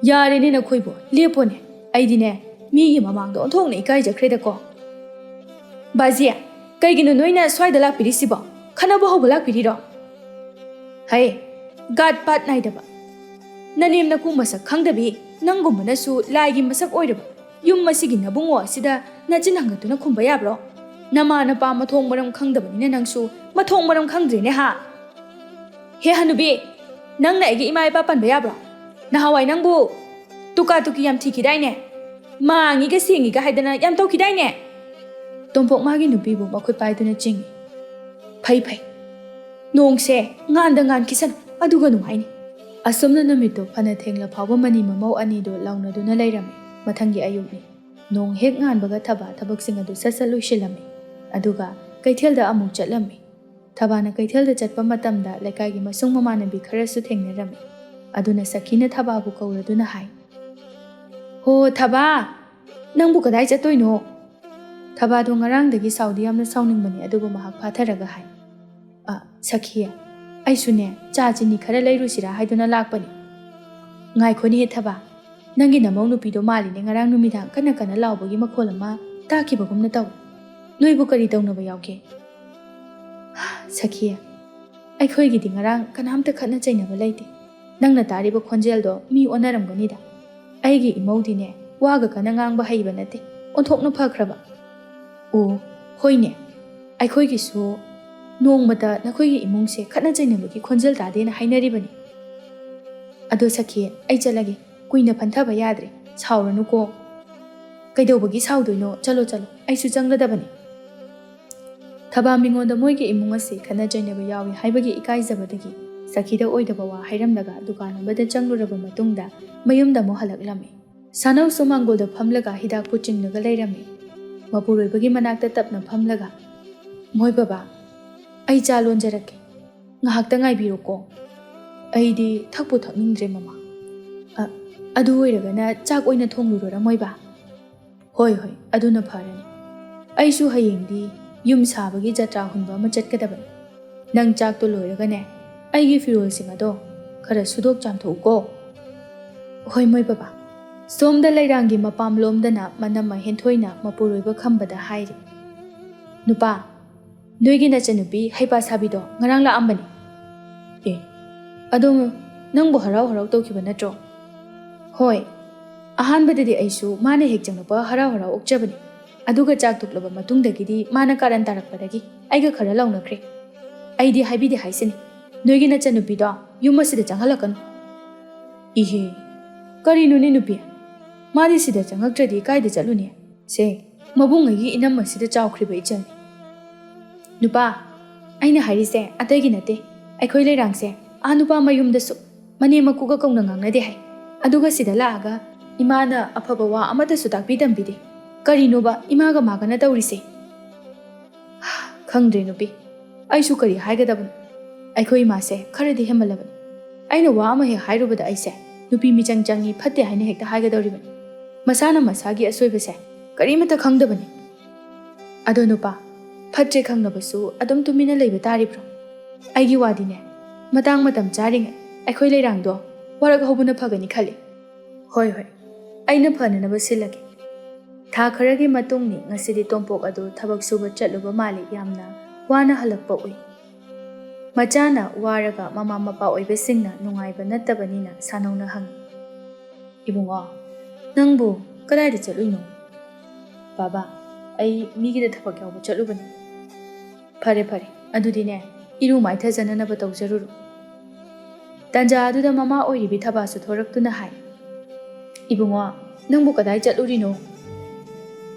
ꯌꯥꯔꯦꯅꯦ ꯅꯈꯣꯏꯕꯨ ꯂꯦꯞꯄꯣꯅꯦ ꯑꯩꯗꯤꯅꯦ ꯃꯤꯒꯤ ꯃꯃꯥꯡꯗ ꯑꯣꯟꯊꯣꯛꯅ ꯏꯀꯥꯏꯖꯈ꯭ꯔꯦꯗꯀꯣ ꯕꯥꯖꯤ ꯀꯩꯒꯤꯅꯣ ꯅꯣꯏꯅ ꯁ꯭ꯋꯥꯏꯗ ꯂꯥꯛꯄꯤꯔꯤꯁꯤꯕꯣ ꯈꯟꯅꯕ ꯍꯧꯕ ꯂꯥꯛꯄꯤꯔꯤꯔꯣ ꯍꯩ ꯒꯥꯠ ꯄꯥꯠ ꯅꯥꯏꯗꯕ ꯅꯅꯦꯝ ꯅꯀꯨ ꯃꯁꯛ ꯈꯪꯗꯕꯤ ꯅꯪꯒꯨꯝꯕꯅꯁꯨ ꯂꯥꯏꯒꯤ ꯃꯁꯛ ꯑꯣꯏꯔꯕ ꯌꯨꯝ ꯑꯁꯤꯒꯤ ꯅꯕꯨꯡꯉꯣ ꯑꯁꯤꯗ ꯅꯆꯤꯟ ꯍꯪꯒꯠꯇꯨꯅ ꯈꯨꯝꯕ ꯌꯥꯕ꯭ꯔꯣ? ꯅꯃꯥ ꯅꯄꯥ ꯃꯊꯣꯡ ꯃꯔꯝ ꯈꯪꯗꯕꯅꯤꯅ ꯅꯪꯁꯨ ꯃꯊꯣꯡ ꯃꯔꯝ ꯈꯪꯗ꯭ꯔꯦꯅꯦ ꯍꯥ? ꯍꯦ ꯍꯅꯨꯕꯤ, ꯅꯪꯅ ꯑꯩꯒꯤ ꯏꯃꯥ ꯏꯄꯥ ꯄꯟꯕ ꯌꯥꯕ꯭ꯔꯣ? ꯅꯍꯥꯟꯋꯥꯏ ꯅꯪꯕꯨ ꯇꯨꯀꯥ ꯇꯨꯀꯤ ꯌꯥꯝ ꯊꯤꯈꯤꯗꯥꯏꯅꯦ? ꯃꯥꯡꯉꯤꯒ ꯁꯦꯡꯉꯤꯒ ꯍꯥꯏꯗꯅ ꯌꯥꯝ ꯇꯧꯈꯤꯗꯥꯏꯅꯦ? ꯇꯣꯝꯄꯣꯛ ꯃꯥꯒꯤ ꯅꯨꯄꯤꯕꯨ ꯃꯈꯨꯠ ꯄꯥꯏꯗꯨꯅ ꯆꯤꯡꯏ꯫ ꯐꯩ ꯐꯩ, ꯅꯣꯡꯁꯦ ꯉꯥꯟꯗ ꯉꯥꯟꯈꯤꯁꯅꯨ ꯑꯗꯨꯒ ꯅꯨꯡꯉꯥꯏꯅꯤ꯫ ꯑꯁꯨꯝꯅ ꯅꯨꯃꯤꯠꯇꯨ ꯐꯅ ꯊꯦꯡꯂ ꯐꯥꯎꯕ ꯃꯅꯤ ꯃꯃꯧ ꯑꯅꯤꯗꯨ ꯂꯥꯎꯅꯗꯨꯅ ꯂꯩꯔꯝꯃꯤ꯫ ꯃꯊꯪꯒꯤ ꯑꯌꯨꯛꯅꯤ꯫ ꯅꯣꯡ ꯍꯦꯛ ꯉꯥꯟꯕꯒ ꯊꯕꯥ ꯊꯕꯛꯁꯤꯡ ꯑꯗꯨ ꯁꯠ ꯁꯠ ꯂꯣꯏꯁꯤꯜꯂꯝꯃꯤ꯫ ꯑꯗꯨꯒ ꯀꯩꯊꯦꯜꯗ ꯑꯃꯨꯛ ꯆꯠꯂꯝꯃꯤ꯫ ꯊꯕꯥꯅ ꯀꯩꯊꯦꯜꯗ ꯆꯠꯄ ꯃꯇꯝꯗ ꯂꯩꯀꯥꯏꯒꯤ ꯃꯁꯨꯡ ꯃꯃꯥꯟꯅꯕꯤ ꯈꯔꯁꯨ ꯊꯦꯡꯅꯔꯝꯃꯤ꯫ ꯑꯗꯨꯅ ꯁꯈꯤꯅ ꯊꯕꯥꯕꯨ ꯀꯧꯔꯗꯨꯅ ꯍꯥꯏ, ꯍꯣ ꯊꯕꯥ, ꯅꯪꯕꯨ ꯀꯗꯥꯏ ꯆꯠꯇꯣꯏꯅꯣ? ꯊꯕꯥꯗꯣ ꯉꯔꯥꯡꯗꯒꯤ ꯁꯥꯎꯗꯤ ꯌꯥꯝꯅ ꯁꯥꯎꯅꯤꯡꯕꯅꯤ, ꯑꯗꯨꯕꯨ ꯃꯍꯥꯛ ꯐꯥꯊꯔꯒ ꯍꯥꯏ, ꯁꯈꯤ, ꯑꯩꯁꯨꯅꯦ ꯆꯥ ꯆꯤꯅꯤ ꯈꯔ ꯂꯩꯔꯨꯁꯤꯔꯥ ꯍꯥꯏꯗꯨꯅ ꯂꯥꯛꯄꯅꯤ꯫ ꯉꯥꯏꯈꯣꯅꯦꯍꯦ ꯊꯕꯥ, ꯅꯪꯒꯤ ꯅꯃꯧ ꯅꯨꯄꯤꯗꯣ ꯃꯥꯜꯂꯤꯅꯦ ꯉꯔꯥꯡ ꯅꯨꯃꯤꯗꯥꯡ ꯀꯟꯅ ꯀꯟꯅ ꯂꯥꯎꯕꯒꯤ ꯃꯈꯣꯜ ꯑꯃ ꯇꯥꯈꯤꯕꯒꯨꯝꯅ ꯇꯧ꯫ ꯅꯣꯏꯕꯨ ꯀꯔꯤ ꯇꯧꯅꯕ ꯌꯥꯎꯒꯦ? ꯁꯈꯤ, ꯑꯩꯈꯣꯏꯒꯤꯗꯤ ꯉꯔꯥꯡ ꯀꯅꯥꯝꯇ ꯈꯠꯅ ꯆꯩꯅꯕ ꯂꯩꯇꯦ꯫ ꯅꯪꯅ ꯇꯥꯔꯤꯕ ꯈꯣꯟꯖꯦꯜꯗꯣ ꯃꯤ ꯑꯣꯟꯅꯔꯝꯒꯅꯤꯗ꯫ ꯑꯩꯒꯤ ꯏꯃꯧꯗꯤꯅꯦ ꯋꯥꯒ ꯀꯟꯅ ꯉꯥꯡꯕ ꯍꯩꯕ ꯅꯠꯇꯦ, ꯑꯣꯟꯊꯣꯛꯅ ꯐꯈ꯭ꯔꯕ꯫ ꯑꯣ ꯍꯣꯏꯅꯦ, ꯑꯩꯈꯣꯏꯒꯤꯁꯨ ꯅꯣꯡꯃꯇ ꯅꯈꯣꯏꯒꯤ ꯏꯃꯨꯡꯁꯦ ꯈꯠꯅ ꯆꯩꯅꯕꯒꯤ ꯈꯣꯟꯖꯦꯜ ꯇꯥꯗꯦꯅ ꯍꯥꯏꯅꯔꯤꯕꯅꯤ꯫ ꯑꯗꯣ ꯁꯈꯤ, ꯑꯩ ꯆꯠꯂꯒꯦ, ꯀꯨꯏꯅ ꯐꯟꯊꯕ ꯌꯥꯗ꯭ꯔꯦ, ꯁꯥꯎꯔꯅꯨꯀꯣ꯫ ꯀꯩꯗꯧꯕꯒꯤ ꯁꯥꯎꯗꯣꯏꯅꯣ? ꯆꯠꯂꯣ ꯆꯠꯂꯣ, ꯑꯩꯁꯨ ꯆꯪꯒꯗꯕꯅꯤ꯫ ꯊꯕꯥ ꯃꯤꯉꯣꯟꯗ ꯃꯣꯏꯒꯤ ꯏꯃꯨꯡ ꯑꯁꯤ ꯈꯠꯅ ꯆꯩꯅꯕ ꯌꯥꯎꯏ ꯍꯥꯏꯕꯒꯤ ꯏꯀꯥꯏꯖꯕꯗꯒꯤ ꯁꯈꯤꯗ ꯑꯣꯏꯗꯕ ꯋꯥ ꯍꯥꯏꯔꯝꯂꯒ ꯗꯨꯀꯥꯟ ꯑꯃꯗ ꯆꯪꯂꯨꯔꯕ ꯃꯇꯨꯡꯗ ꯃꯌꯨꯝꯗ ꯑꯃꯨꯛ ꯍꯜꯂꯛꯂꯝꯃꯤ꯫ ꯁꯥꯅꯧꯁꯨ ꯃꯥꯡꯒꯣꯜꯗ ꯐꯝꯂꯒ ꯍꯤꯗꯥꯛꯄꯨ ꯆꯤꯡꯂꯒ ꯂꯩꯔꯝꯃꯤ꯫ ꯃꯄꯨꯔꯣꯏꯕꯒꯤ ꯃꯅꯥꯛꯇ ꯇꯞꯅ ꯐꯝꯂꯒ, ꯃꯣꯏ ꯕꯕꯥ, ꯑꯩ ꯆꯥ ꯂꯣꯟꯖꯔꯛꯀꯦ, ꯉꯥꯏꯍꯥꯛꯇ ꯉꯥꯏꯕꯤꯔꯣꯀꯣ꯫ ꯑꯩꯗꯤ ꯊꯛꯄꯨ ꯊꯛꯅꯤꯡꯗ꯭ꯔꯦ ꯃꯃꯥ꯫ ꯑꯗꯨ ꯑꯣꯏꯔꯒꯅ ꯆꯥꯛ ꯑꯣꯏꯅ ꯊꯣꯡꯂꯨꯔꯣꯔꯥ ꯃꯣꯏꯕꯥ? ꯍꯣꯏ ꯍꯣꯏ, ꯑꯗꯨꯅ ꯐꯔꯅꯤ꯫ ꯑꯩꯁꯨ ꯍꯌꯦꯡꯗꯤ ꯌꯨꯝ ꯁꯥꯕꯒꯤ ꯖꯇ꯭ꯔꯥ ꯍꯨꯟꯕ ꯑꯃ ꯆꯠꯀꯗꯕꯅꯤ꯫ ꯅꯪ ꯆꯥꯛꯇꯣ ꯂꯣꯏꯔꯒꯅꯦ ꯑꯩꯒꯤ ꯐꯤꯔꯣꯜꯁꯤꯡ ꯑꯗꯣ ꯈꯔ ꯁꯨꯗꯣꯛ ꯆꯥꯝꯊꯣꯛꯎꯀꯣ꯫ ꯍꯣꯏ ꯃꯣꯏ ꯕꯕꯥ꯫ ꯁꯣꯝꯗ ꯂꯩꯔꯥꯡꯒꯤ ꯃꯄꯥꯝꯂꯣꯝꯗꯅ ꯃꯅꯝꯃ ꯍꯦꯟꯊꯣꯏꯅ ꯃꯄꯨꯔꯣꯏꯕ ꯈꯝꯕꯗ ꯍꯥꯏꯔꯤ, ꯅꯨꯄꯥ, ꯅꯣꯏꯒꯤ ꯅꯆꯟꯅꯨꯄꯤ ꯍꯩꯄꯥ ꯁꯥꯕꯤꯗꯣ ꯉꯔꯥꯡ ꯂꯥꯛꯑꯝꯕꯅꯤ꯫ ꯑꯦ, ꯑꯗꯣ ꯅꯪꯕꯨ ꯍꯔꯥꯎ ꯍꯔꯥꯎ ꯇꯧꯈꯤꯕ ꯅꯠꯇ꯭ꯔꯣ? ꯍꯣꯏ, ꯑꯍꯥꯟꯕꯗꯗꯤ ꯑꯩꯁꯨ ꯃꯥꯅ ꯍꯦꯛ ꯆꯪꯂꯛꯄ ꯍꯔꯥꯎ ꯍꯔꯥꯎ ꯑꯣꯛꯆꯕꯅꯤ꯫ ꯑꯗꯨꯒ ꯆꯥꯛ ꯇꯣꯛꯂꯕ ꯃꯇꯨꯡꯗꯒꯤꯗꯤ ꯃꯥꯅ ꯀꯥꯔꯟ ꯇꯥꯔꯛꯄꯗꯒꯤ ꯑꯩꯒ ꯈꯔ ꯂꯥꯎꯅꯈ꯭ꯔꯦ꯫ ꯑꯩꯗꯤ ꯍꯥꯏꯕꯤꯗꯦ ꯍꯥꯏꯁꯤꯅꯤ, ꯅꯣꯏꯒꯤ ꯅꯆꯟꯅꯨꯄꯤꯗꯣ ꯌꯨꯝ ꯑꯁꯤꯗ ꯆꯪꯍꯜꯂꯛꯀꯅꯨ꯫ ꯏꯍꯦ, ꯀꯔꯤꯅꯣꯅꯦ ꯅꯨꯄꯤ, ꯃꯥꯗꯤ ꯁꯤꯗ ꯆꯪꯉꯛꯇ꯭ꯔꯗꯤ ꯀꯥꯏꯗ ꯆꯠꯂꯨꯅꯤ? ꯁꯦ, ꯃꯕꯨꯡꯉꯩꯒꯤ ꯏꯅꯝ ꯑꯁꯤꯗ ꯆꯥꯎꯈ꯭ꯔꯤꯕ ꯏꯆꯜꯅꯤ꯫ ꯅꯨꯄꯥ, ꯑꯩꯅ ꯍꯥꯏꯔꯤꯁꯦ ꯑꯇꯩꯒꯤ ꯅꯠꯇꯦ, ꯑꯩꯈꯣꯏ ꯂꯩꯔꯥꯡꯁꯦ ꯅꯨꯄꯥ ꯃꯌꯨꯝꯗꯁꯨ ꯃꯅꯦꯝ ꯃꯀꯨꯒ ꯀꯧꯅ ꯉꯥꯡꯅꯗꯦ ꯍꯥꯏ꯫ ꯑꯗꯨꯒ ꯁꯤꯗ ꯂꯥꯛꯑꯒ ꯏꯃꯥꯅ ꯑꯐꯕ ꯋꯥ ꯑꯃꯠꯇꯁꯨ ꯇꯥꯛꯄꯤ ꯇꯝꯕꯤꯗꯦ꯫ ꯀꯔꯤꯅꯣꯕ ꯏꯃꯥꯒ ꯃꯥꯒꯅ ꯇꯧꯔꯤꯁꯦ? ꯈꯪꯗ꯭ꯔꯦ ꯅꯨꯄꯤ, ꯑꯩꯁꯨ ꯀꯔꯤ ꯍꯥꯏꯒꯗꯕꯅꯣ? ꯑꯩꯈꯣꯏ ꯏꯃꯥꯁꯦ ꯈꯔꯗꯤ ꯍꯦꯟꯃꯜꯂꯕꯅꯤ꯫ ꯑꯩꯅ ꯋꯥ ꯑꯃ ꯍꯦꯛ ꯍꯥꯏꯔꯨꯕꯗ ꯑꯩꯁꯦ ꯅꯨꯄꯤ ꯃꯤꯆꯪ ꯆꯪꯉꯤ ꯐꯠꯇꯦ ꯍꯥꯏꯅ ꯍꯦꯛꯇ ꯍꯥꯏꯒꯗꯧꯔꯤꯕꯅꯤ꯫ ꯃꯁꯥꯅ ꯃꯁꯥꯒꯤ ꯑꯁꯣꯏꯕꯁꯦ ꯀꯔꯤꯃꯠꯇ ꯈꯪꯗꯕꯅꯤ꯫ ꯑꯗꯣ ꯅꯨꯄꯥ, ꯐꯠꯇ꯭ꯔꯦ ꯈꯪꯅꯕꯁꯨ ꯑꯗꯨꯝ ꯇꯨꯃꯤꯟꯅ ꯂꯩꯕ ꯇꯥꯔꯤꯕ꯭ꯔꯣ? ꯑꯩꯒꯤ ꯋꯥꯗꯤꯅꯦ, ꯃꯇꯥꯡ ꯃꯇꯝ ꯆꯥꯔꯤꯉꯩ ꯑꯩꯈꯣꯏ ꯂꯩꯔꯥꯡꯗꯣ ꯋꯥꯔꯛ ꯍꯧꯕꯅ ꯐꯒꯅꯤ ꯈꯜꯂꯤ꯫ ꯍꯣꯏ ꯍꯣꯏ, ꯑꯩꯅ ꯐꯅꯅꯕ ꯁꯤꯜꯂꯒꯦ꯫ ꯊꯥ ꯈꯔꯒꯤ ꯃꯇꯨꯡꯅꯤ ꯉꯁꯤꯗꯤ ꯇꯣꯝꯄꯣꯛ ꯑꯗꯨ ꯊꯕꯛ ꯁꯨꯕ ꯆꯠꯂꯨꯕ ꯃꯥꯜꯂꯤ ꯌꯥꯝꯅ ꯋꯥꯅ ꯍꯜꯂꯛꯄ ꯎꯏ꯫ ꯃꯆꯥꯅ ꯋꯥꯔꯒ ꯃꯃꯥ ꯃꯄꯥ ꯑꯣꯏꯕꯁꯤꯡꯅ ꯅꯨꯡꯉꯥꯏꯕ ꯅꯠꯇꯕꯅꯤꯅ ꯁꯥꯅꯧꯅ ꯍꯪꯉꯤ, ꯏꯕꯨꯡꯉꯣ, ꯅꯪꯕꯨ ꯀꯗꯥꯏꯗ ꯆꯠꯂꯨꯏꯅꯣ? ꯕꯥꯕꯥ, ꯑꯩ ꯃꯤꯒꯤꯗ ꯊꯕꯛ ꯌꯥꯎꯕ ꯆꯠꯂꯨꯕꯅꯤ꯫ ꯐꯔꯦ ꯐꯔꯦ, ꯑꯗꯨꯗꯤꯅꯦ ꯏꯔꯨ ꯃꯥꯏꯊꯖꯅꯅꯕ ꯇꯧꯖꯔꯨꯔꯣ꯫ ꯇꯟꯖꯥ ꯑꯗꯨꯗ ꯃꯃꯥ ꯑꯣꯏꯔꯤꯕꯤ ꯊꯕꯥꯁꯨ ꯊꯣꯔꯛꯇꯨꯅ ꯍꯥꯏ, ꯏꯕꯨꯡꯉꯣ, ꯅꯪꯕꯨ ꯀꯗꯥꯏ ꯆꯠꯂꯨꯔꯤꯅꯣ?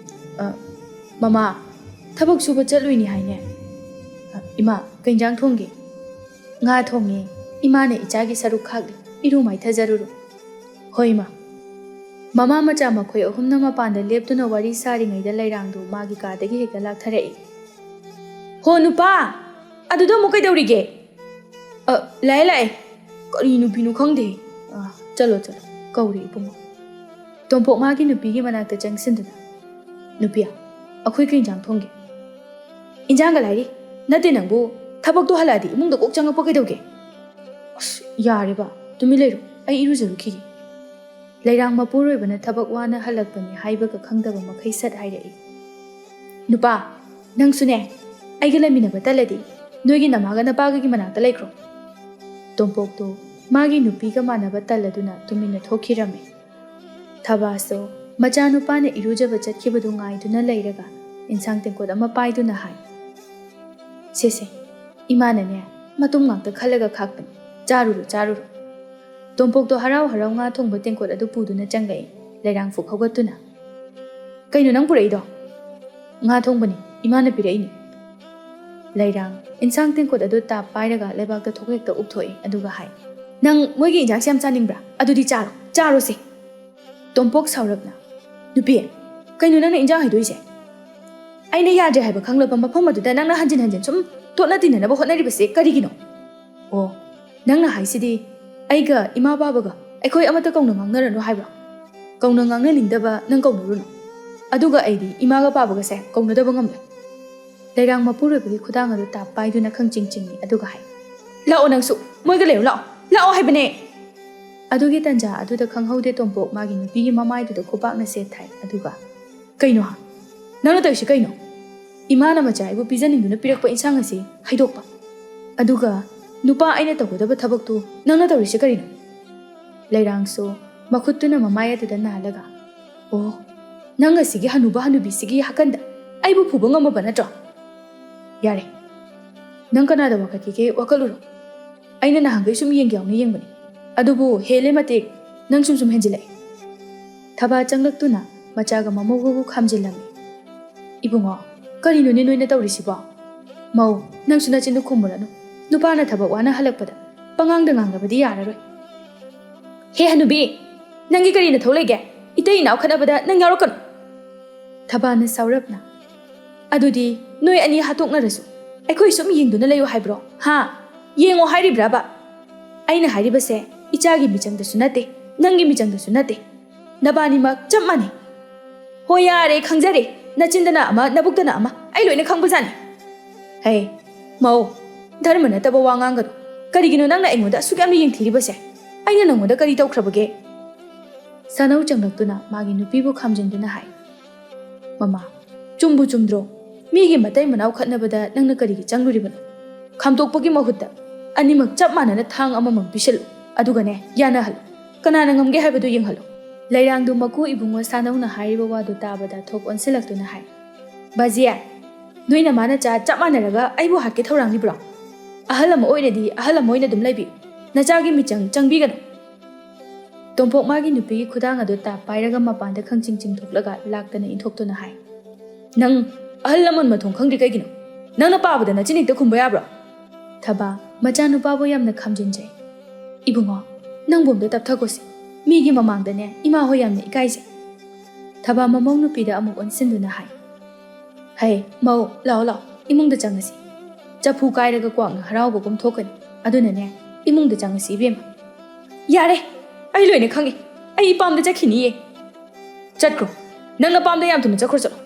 ꯃꯃꯥ, ꯊꯕꯛ ꯁꯨꯕ ꯆꯠꯂꯨꯏꯅꯤ ꯍꯥꯏꯅꯦ꯫ ꯏꯃꯥ, ꯀꯩ ꯏꯟꯖꯥꯡ ꯊꯣꯡꯒꯦ? ꯉꯥ ꯊꯣꯡꯉꯦ, ꯏꯃꯥꯅ ꯏꯆꯥꯒꯤ ꯁꯔꯨꯛ ꯈꯥꯛꯂꯤ, ꯏꯔꯨ ꯃꯥꯏꯊꯖꯔꯨꯔꯣ꯫ ꯍꯣꯏ ꯏꯃꯥ꯫ ꯃꯃꯥ ꯃꯆꯥ ꯃꯈꯣꯏ ꯑꯍꯨꯝꯅ ꯃꯄꯥꯟꯗ ꯂꯦꯞꯇꯨꯅ ꯋꯥꯔꯤ ꯁꯥꯔꯤꯉꯩꯗ ꯂꯩꯔꯥꯡꯗꯨ ꯃꯥꯒꯤ ꯀꯥꯗꯒꯤ ꯍꯦꯛꯇ ꯂꯥꯛꯊꯔꯛꯏ꯫ ꯍꯣ ꯅꯨꯄꯥ, ꯑꯗꯨꯗ ꯑꯃꯨꯛ ꯀꯩꯗꯧꯔꯤꯒꯦ? ꯂꯥꯛꯑꯦ ꯂꯥꯛꯑꯦ, ꯀꯔꯤ ꯅꯨꯄꯤꯅꯣ ꯈꯪꯗꯦ꯫ ꯆꯠꯂꯣ ꯆꯠꯂꯣ, ꯀꯧꯔꯤ ꯏꯕꯨꯡꯉꯣ꯫ ꯇꯣꯝꯄꯣꯛ ꯃꯥꯒꯤ ꯅꯨꯄꯤꯒꯤ ꯃꯅꯥꯛꯇ ꯆꯪꯁꯤꯟꯗꯨꯅ, ꯅꯨꯄꯤ, ꯑꯩꯈꯣꯏ ꯀꯩ ꯏꯟꯖꯥꯡ ꯊꯣꯡꯒꯦ? ꯏꯟꯖꯥꯡꯒ ꯂꯥꯏꯔꯤ, ꯅꯠꯇꯦ ꯅꯪꯕꯨ ꯊꯕꯛꯇꯣ ꯍꯜꯂꯛꯑꯗꯤ ꯏꯃꯨꯡꯗ ꯀꯣꯛ ꯆꯪꯉꯛꯄ ꯀꯩꯗꯧꯒꯦ? ꯑꯁ ꯌꯥꯔꯦꯕ, ꯇꯨꯃꯤꯟ ꯂꯩꯔꯣ, ꯑꯩ ꯏꯔꯨꯖꯔꯨꯈꯤꯒꯦ꯫ ꯂꯩꯔꯥꯡ ꯃꯄꯨꯔꯣꯏꯕꯅ ꯊꯕꯛ ꯋꯥꯅ ꯍꯜꯂꯛꯄꯅꯤ ꯍꯥꯏꯕꯒ ꯈꯪꯗꯕ ꯃꯈꯩ ꯁꯠ ꯍꯥꯏꯔꯛꯏ, ꯅꯨꯄꯥ, ꯅꯪꯁꯨꯅꯦ ꯑꯩꯒ ꯂꯩꯃꯤꯟꯅꯕ ꯇꯜꯂꯗꯤ ꯅꯣꯏꯒꯤ ꯅꯃꯥꯒ ꯅꯄꯥꯒꯒꯤ ꯃꯅꯥꯛꯇ ꯂꯩꯈ꯭ꯔꯣ꯫ ꯇꯣꯝꯄꯣꯛꯇꯨ ꯃꯥꯒꯤ ꯅꯨꯄꯤꯒ ꯃꯥꯟꯅꯕ ꯇꯜꯂꯗꯨꯅ ꯇꯨꯃꯤꯟꯅ ꯊꯣꯛꯈꯤꯔꯝꯃꯤ꯫ ꯊꯕꯥꯁꯨ ꯃꯆꯥꯅꯨꯄꯥꯅ ꯏꯔꯨꯖꯕ ꯆꯠꯈꯤꯕꯗꯨ ꯉꯥꯏꯗꯨꯅ ꯂꯩꯔꯒ ꯏꯟꯁꯥꯡ ꯇꯦꯡꯀꯣꯠ ꯑꯃ ꯄꯥꯏꯗꯨꯅ ꯍꯥꯏ, ꯁꯦꯁꯦ, ꯏꯃꯥꯅꯅꯦ ꯃꯇꯨꯝ ꯉꯥꯛꯇ ꯈꯜꯂꯒ ꯈꯥꯛꯄꯅꯤ, ꯆꯥꯔꯨꯔꯣ ꯆꯥꯔꯨꯔꯣ꯫ ꯇꯣꯝꯄꯣꯛꯇꯣ ꯍꯔꯥꯎ ꯍꯔꯥꯎ ꯉꯥ ꯊꯣꯡꯕ ꯇꯦꯡꯀꯣꯠ ꯑꯗꯨ ꯄꯨꯗꯨꯅ ꯆꯪꯂꯛꯏ, ꯂꯩꯔꯥꯡ ꯐꯨꯛ ꯍꯧꯒꯠꯇꯨꯅ꯫ ꯀꯩꯅꯣ ꯅꯪ ꯄꯨꯔꯛꯏꯗꯣ? ꯉꯥ ꯊꯣꯡꯕꯅꯤ, ꯏꯃꯥꯅ ꯄꯤꯔꯛꯏꯅꯤ꯫ ꯂꯩꯔꯥꯡ ꯏꯟꯁꯥꯡ ꯇꯦꯡꯀꯣꯠ ꯑꯗꯨ ꯇꯥꯞ ꯄꯥꯏꯔꯒ ꯂꯩꯕꯥꯛꯇ ꯊꯣꯛ-ꯍꯦꯛꯇ ꯎꯞꯊꯣꯛꯏ, ꯑꯗꯨꯒ ꯍꯥꯏ, ꯅꯪ ꯃꯣꯏꯒꯤ ꯏꯟꯖꯥꯡꯁꯦ ꯌꯥꯝ ꯆꯥꯅꯤꯡꯕ꯭ꯔꯥ? ꯑꯗꯨꯗꯤ ꯆꯥꯔꯣꯁꯦ꯫ ꯇꯣꯝꯄꯣꯛ ꯁꯥꯎꯔꯞꯅ, ꯅꯨꯄꯤ, ꯀꯩꯅꯣ ꯅꯪꯅ ꯏꯟꯖꯥꯡ ꯍꯩꯗꯣꯏꯁꯦ? ꯑꯩꯅ ꯌꯥꯗ꯭ꯔꯦ ꯍꯥꯏꯕ ꯈꯪꯂꯕ ꯃꯐꯝ ꯑꯗꯨꯗ ꯅꯪꯅ ꯍꯟꯖꯤꯟ ꯍꯟꯖꯤꯟ ꯁꯨꯝ ꯇꯣꯠꯅ ꯇꯤꯟꯅꯅꯕ ꯍꯣꯠꯅꯔꯤꯕꯁꯦ ꯀꯔꯤꯒꯤꯅꯣ? ꯑꯣ, ꯅꯪꯅ ꯍꯥꯏꯁꯤꯗꯤ ꯑꯩꯒ ꯏꯃꯥ ꯕꯥꯕꯥꯒ ꯑꯩꯈꯣꯏ ꯑꯃꯠꯇ ꯀꯧꯅ ꯉꯥꯡꯅꯔꯅꯨ ꯍꯥꯏꯕ꯭ꯔꯣ? ꯀꯧꯅ ꯉꯥꯡꯅꯅꯤꯡꯗꯕ ꯅꯪ ꯀꯧꯅꯔꯨꯅꯨ, ꯑꯗꯨꯒ ꯑꯩꯗꯤ ꯏꯃꯥꯒ ꯕꯥꯕꯥꯒꯁꯦ ꯀꯧꯅꯗꯕ ꯉꯝꯂꯣꯏ꯫ ꯂꯩꯔꯥꯡ ꯃꯄꯨꯔꯣꯏꯕꯒꯤ ꯈꯨꯗꯥꯡ ꯑꯗꯨ ꯇꯥꯞ ꯄꯥꯏꯗꯨꯅ ꯈꯪꯆꯤꯡ ꯆꯤꯡꯏ, ꯑꯗꯨꯒ ꯍꯥꯏ, ꯂꯥꯛꯑꯣ ꯅꯪꯁꯨ, ꯃꯣꯏꯒ ꯂꯩꯔꯣ, ꯂꯥꯛꯑꯣ ꯍꯥꯏꯕꯅꯦ꯫ ꯑꯗꯨꯒꯤ ꯇꯟꯖꯥ ꯑꯗꯨꯗ ꯈꯪꯍꯧꯗꯦ ꯇꯣꯝꯄꯣꯛ ꯃꯥꯒꯤ ꯅꯨꯄꯤꯒꯤ ꯃꯃꯥꯏꯗꯨꯗ ꯈꯨꯄꯥꯛꯅ ꯁꯦꯠ ꯊꯥꯏ, ꯑꯗꯨꯒ ꯀꯩꯅꯣ ꯅꯪꯅ ꯇꯧꯔꯤꯁꯤ ꯀꯩꯅꯣ? ꯏꯃꯥꯅ ꯃꯆꯥ ꯑꯩꯕꯨ ꯄꯤꯖꯅꯤꯡꯗꯨꯅ ꯄꯤꯔꯛꯄ ꯏꯟꯁꯥꯡ ꯑꯁꯤ ꯍꯩꯗꯣꯛꯄ, ꯑꯗꯨꯒ ꯅꯨꯄꯥ ꯑꯩꯅ ꯇꯧꯒꯗꯕ ꯊꯕꯛꯇꯨ ꯅꯪꯅ ꯇꯧꯔꯤꯁꯤ ꯀꯔꯤꯅꯣ? ꯂꯩꯔꯥꯡꯁꯨ ꯃꯈꯨꯠꯇꯨꯅ ꯃꯃꯥꯏ ꯑꯗꯨꯗ ꯅꯥꯜꯂꯒ, ꯑꯣ, ꯅꯪ ꯑꯁꯤꯒꯤ ꯍꯅꯨꯕ ꯍꯅꯨꯕꯤꯁꯤꯒꯤ ꯍꯥꯀꯟꯗ ꯑꯩꯕꯨ ꯐꯨꯕ ꯉꯝꯃꯕ ꯅꯠꯇ꯭ꯔꯣ? ꯌꯥꯔꯦ, ꯅꯪ ꯀꯅꯥꯗ ꯋꯥꯀꯠꯈꯤꯒꯦ ꯋꯥꯀꯠꯂꯨꯔꯣ꯫ ꯑꯩꯅ ꯅꯍꯥꯟꯈꯩ ꯁꯨꯝ ꯌꯦꯡꯒꯦ ꯌꯥꯎꯅ ꯌꯦꯡꯕꯅꯤ, ꯑꯗꯨꯕꯨ ꯍꯦꯜꯂꯦ ꯃꯇꯦꯛ ꯅꯪ ꯁꯨꯝ ꯍꯦꯟꯖꯤꯜꯂꯛꯑꯦ꯫ ꯊꯕꯥ ꯆꯪꯂꯛꯇꯨꯅ ꯃꯆꯥꯒ ꯃꯃꯧꯒꯕꯨ ꯈꯥꯝꯖꯤꯜꯂꯝꯃꯤ꯫ ꯏꯕꯨꯡꯉꯣ, ꯀꯔꯤꯅꯣꯅꯦ ꯅꯣꯏꯅ ꯇꯧꯔꯤꯁꯤꯕꯣ? ꯃꯧ, ꯅꯪꯁꯨ ꯅꯆꯤꯟꯗꯨ ꯈꯨꯝꯃꯨꯔꯅꯨ, ꯅꯨꯄꯥꯅ ꯊꯕꯛ ꯋꯥꯅ ꯍꯜꯂꯛꯄꯗ ꯄꯉꯥꯡꯗ ꯉꯥꯡꯂꯕꯗꯤ ꯌꯥꯔꯔꯣꯏ꯫ ꯍꯦ ꯍꯅꯨꯕꯤ, ꯅꯪꯒꯤ ꯀꯔꯤ ꯅꯊꯧ ꯂꯩꯒꯦ? ꯏꯇꯩ ꯏꯅꯥꯎ ꯈꯠꯅꯕꯗ ꯅꯪ ꯌꯥꯎꯔꯛꯀꯅꯨ꯫ ꯊꯕꯥꯅ ꯁꯥꯎꯔꯞꯅ, ꯑꯗꯨꯗꯤ ꯅꯣꯏ ꯑꯅꯤ ꯍꯥꯠꯇꯣꯛꯅꯔꯁꯨ ꯑꯩꯈꯣꯏ ꯁꯨꯝ ꯌꯦꯡꯗꯨꯅ ꯂꯩꯌꯣ ꯍꯥꯏꯕ꯭ꯔꯣ? ꯌꯦꯡꯉꯣ ꯍꯥꯏꯔꯤꯕ꯭ꯔꯥꯕ? ꯑꯩꯅ ꯍꯥꯏꯔꯤꯕꯁꯦ ꯏꯆꯥꯒꯤ ꯃꯤꯆꯪꯗꯁꯨ ꯅꯠꯇꯦ, ꯅꯪꯒꯤ ꯃꯤꯆꯪꯗꯁꯨ ꯅꯠꯇꯦ, ꯅꯕꯥꯅꯤꯃꯛ ꯆꯞ ꯃꯥꯟꯅꯩ꯫ ꯍꯣꯏ ꯌꯥꯔꯦ, ꯈꯪꯖꯔꯦ, ꯅꯆꯤꯟꯗꯅ ꯑꯃ ꯅꯕꯨꯛꯇꯅ ꯑꯃ, ꯑꯩ ꯂꯣꯏꯅ ꯈꯪꯕꯖꯥꯠꯅꯤ꯫ ꯍꯦ ꯃꯧ, ꯙꯔꯃ ꯅꯠꯇꯕ ꯋꯥ ꯉꯥꯡꯒꯅꯨ꯫ ꯀꯔꯤꯒꯤꯅꯣ ꯅꯪꯅ ꯑꯩꯉꯣꯟꯗ ꯑꯁꯨꯛ ꯌꯥꯝꯅ ꯌꯦꯡꯊꯤꯔꯤꯕꯁꯦ? ꯑꯩꯅ ꯅꯪꯉꯣꯟꯗ ꯀꯔꯤ ꯇꯧꯈ꯭ꯔꯕꯒꯦ? ꯁꯥꯅꯧ ꯆꯪꯂꯛꯇꯨꯅ ꯃꯥꯒꯤ ꯅꯨꯄꯤꯕꯨ ꯈꯥꯝꯖꯤꯟꯗꯨꯅ ꯍꯥꯏ, ꯃꯃꯥ, ꯆꯨꯝꯕꯨ ꯆꯨꯝꯗ꯭ꯔꯣ? ꯃꯤꯒꯤ ꯃꯇꯩ ꯃꯅꯥꯎ ꯈꯠꯅꯕꯗ ꯅꯪꯅ ꯀꯔꯤꯒꯤ ꯆꯪꯂꯨꯔꯤꯕꯅꯣ? ꯈꯥꯝꯗꯣꯛꯄꯒꯤ ꯃꯍꯨꯠꯇ ꯑꯅꯤꯃꯛ ꯆꯞ ꯃꯥꯟꯅꯅ ꯊꯥꯡ ꯑꯃꯃꯝ ꯄꯤꯁꯜꯂꯨ, ꯑꯗꯨꯒꯅꯦ ꯌꯥꯅꯍꯜꯂꯨ, ꯀꯅꯥꯅ ꯉꯝꯒꯦ ꯍꯥꯏꯕꯗꯨ ꯌꯦꯡꯍꯜꯂꯨ꯫ ꯂꯩꯔꯥꯡꯗꯨ ꯃꯀꯨ ꯏꯕꯨꯡꯉꯣ ꯁꯥꯅꯧꯅ ꯍꯥꯏꯔꯤꯕ ꯋꯥꯗꯨ ꯇꯥꯕꯗ ꯊꯣꯛ ꯑꯣꯟꯁꯤꯜꯂꯛꯇꯨꯅ ꯍꯥꯏ, ꯕꯥꯖꯤ, ꯅꯣꯏ ꯅꯃꯥꯅꯆꯥ ꯆꯞ ꯃꯥꯟꯅꯔꯒ ꯑꯩꯕꯨ ꯍꯥꯠꯀꯦ ꯊꯧꯔꯥꯡꯂꯤꯕ꯭ꯔꯣ? ꯑꯍꯜ ꯑꯃ ꯑꯣꯏꯔꯗꯤ ꯑꯍꯜ ꯑꯃ ꯑꯣꯏꯅ ꯑꯗꯨꯝ ꯂꯩꯕꯤꯌꯨ, ꯅꯆꯥꯒꯤ ꯃꯤꯆꯪ ꯆꯪꯕꯤꯒꯅꯨ꯫ ꯇꯣꯝꯄꯣꯛ ꯃꯥꯒꯤ ꯅꯨꯄꯤꯒꯤ ꯈꯨꯗꯥꯡ ꯑꯗꯨ ꯇꯥꯞ ꯄꯥꯏꯔꯒ ꯃꯄꯥꯟꯗ ꯈꯪꯆꯤꯡ ꯆꯤꯡꯊꯣꯛꯂꯒ ꯂꯥꯛꯇꯅ ꯏꯟꯊꯣꯛꯇꯨꯅ ꯍꯥꯏ, ꯅꯪ ꯑꯍꯜ ꯂꯃꯟ ꯃꯊꯣꯡ ꯈꯪꯗ꯭ꯔꯤ ꯀꯩꯒꯤꯅꯣ? ꯅꯪꯅ ꯄꯥꯕꯗ ꯅꯆꯤꯟ ꯍꯦꯛꯇ ꯈꯨꯝꯕ ꯌꯥꯕ꯭ꯔꯣ? ꯊꯕꯥ ꯃꯆꯥꯅꯨꯄꯥꯕꯨ ꯌꯥꯝꯅ ꯈꯥꯝꯖꯤꯟꯖꯩ, ꯏꯕꯨꯡꯉꯣ, ꯅꯪꯕꯨ ꯑꯝꯇ ꯇꯞꯊꯈꯣꯁꯤ, ꯃꯤꯒꯤ ꯃꯃꯥꯡꯗꯅꯦ ꯏꯃꯥ ꯍꯣꯏ ꯌꯥꯝꯅ ꯏꯀꯥꯏꯖꯩ꯫ ꯊꯕꯥ ꯃꯃꯧ ꯅꯨꯄꯤꯗ ꯑꯃꯨꯛ ꯑꯣꯟꯁꯤꯟꯗꯨꯅ ꯍꯥꯏ, ꯍꯩ ꯃꯧ, ꯂꯥꯛꯑꯣ, ꯏꯃꯨꯡꯗ ꯆꯪꯉꯁꯤ, ꯆꯐꯨ ꯀꯥꯏꯔꯒ ꯀ꯭ꯋꯥꯛꯅ ꯍꯔꯥꯎꯕꯒꯨꯝ ꯊꯣꯛꯀꯅꯤ, ꯑꯗꯨꯅꯅꯦ ꯏꯃꯨꯡꯗ ꯆꯪꯉꯁꯤ ꯏꯕꯦꯝꯃ꯫ ꯌꯥꯔꯦ, ꯑꯩ ꯂꯣꯏꯅ ꯈꯪꯉꯤ, ꯑꯩ ꯏꯄꯥꯝꯗ ꯆꯠꯈꯤꯅꯤꯌꯦ꯫ ꯆꯠꯈ꯭ꯔꯣ, ꯅꯪ ꯅꯄꯥꯝꯗ ꯌꯥꯝ ꯊꯨꯅ ꯆꯠꯈ꯭ꯔꯣ ꯆꯠꯂꯣ꯫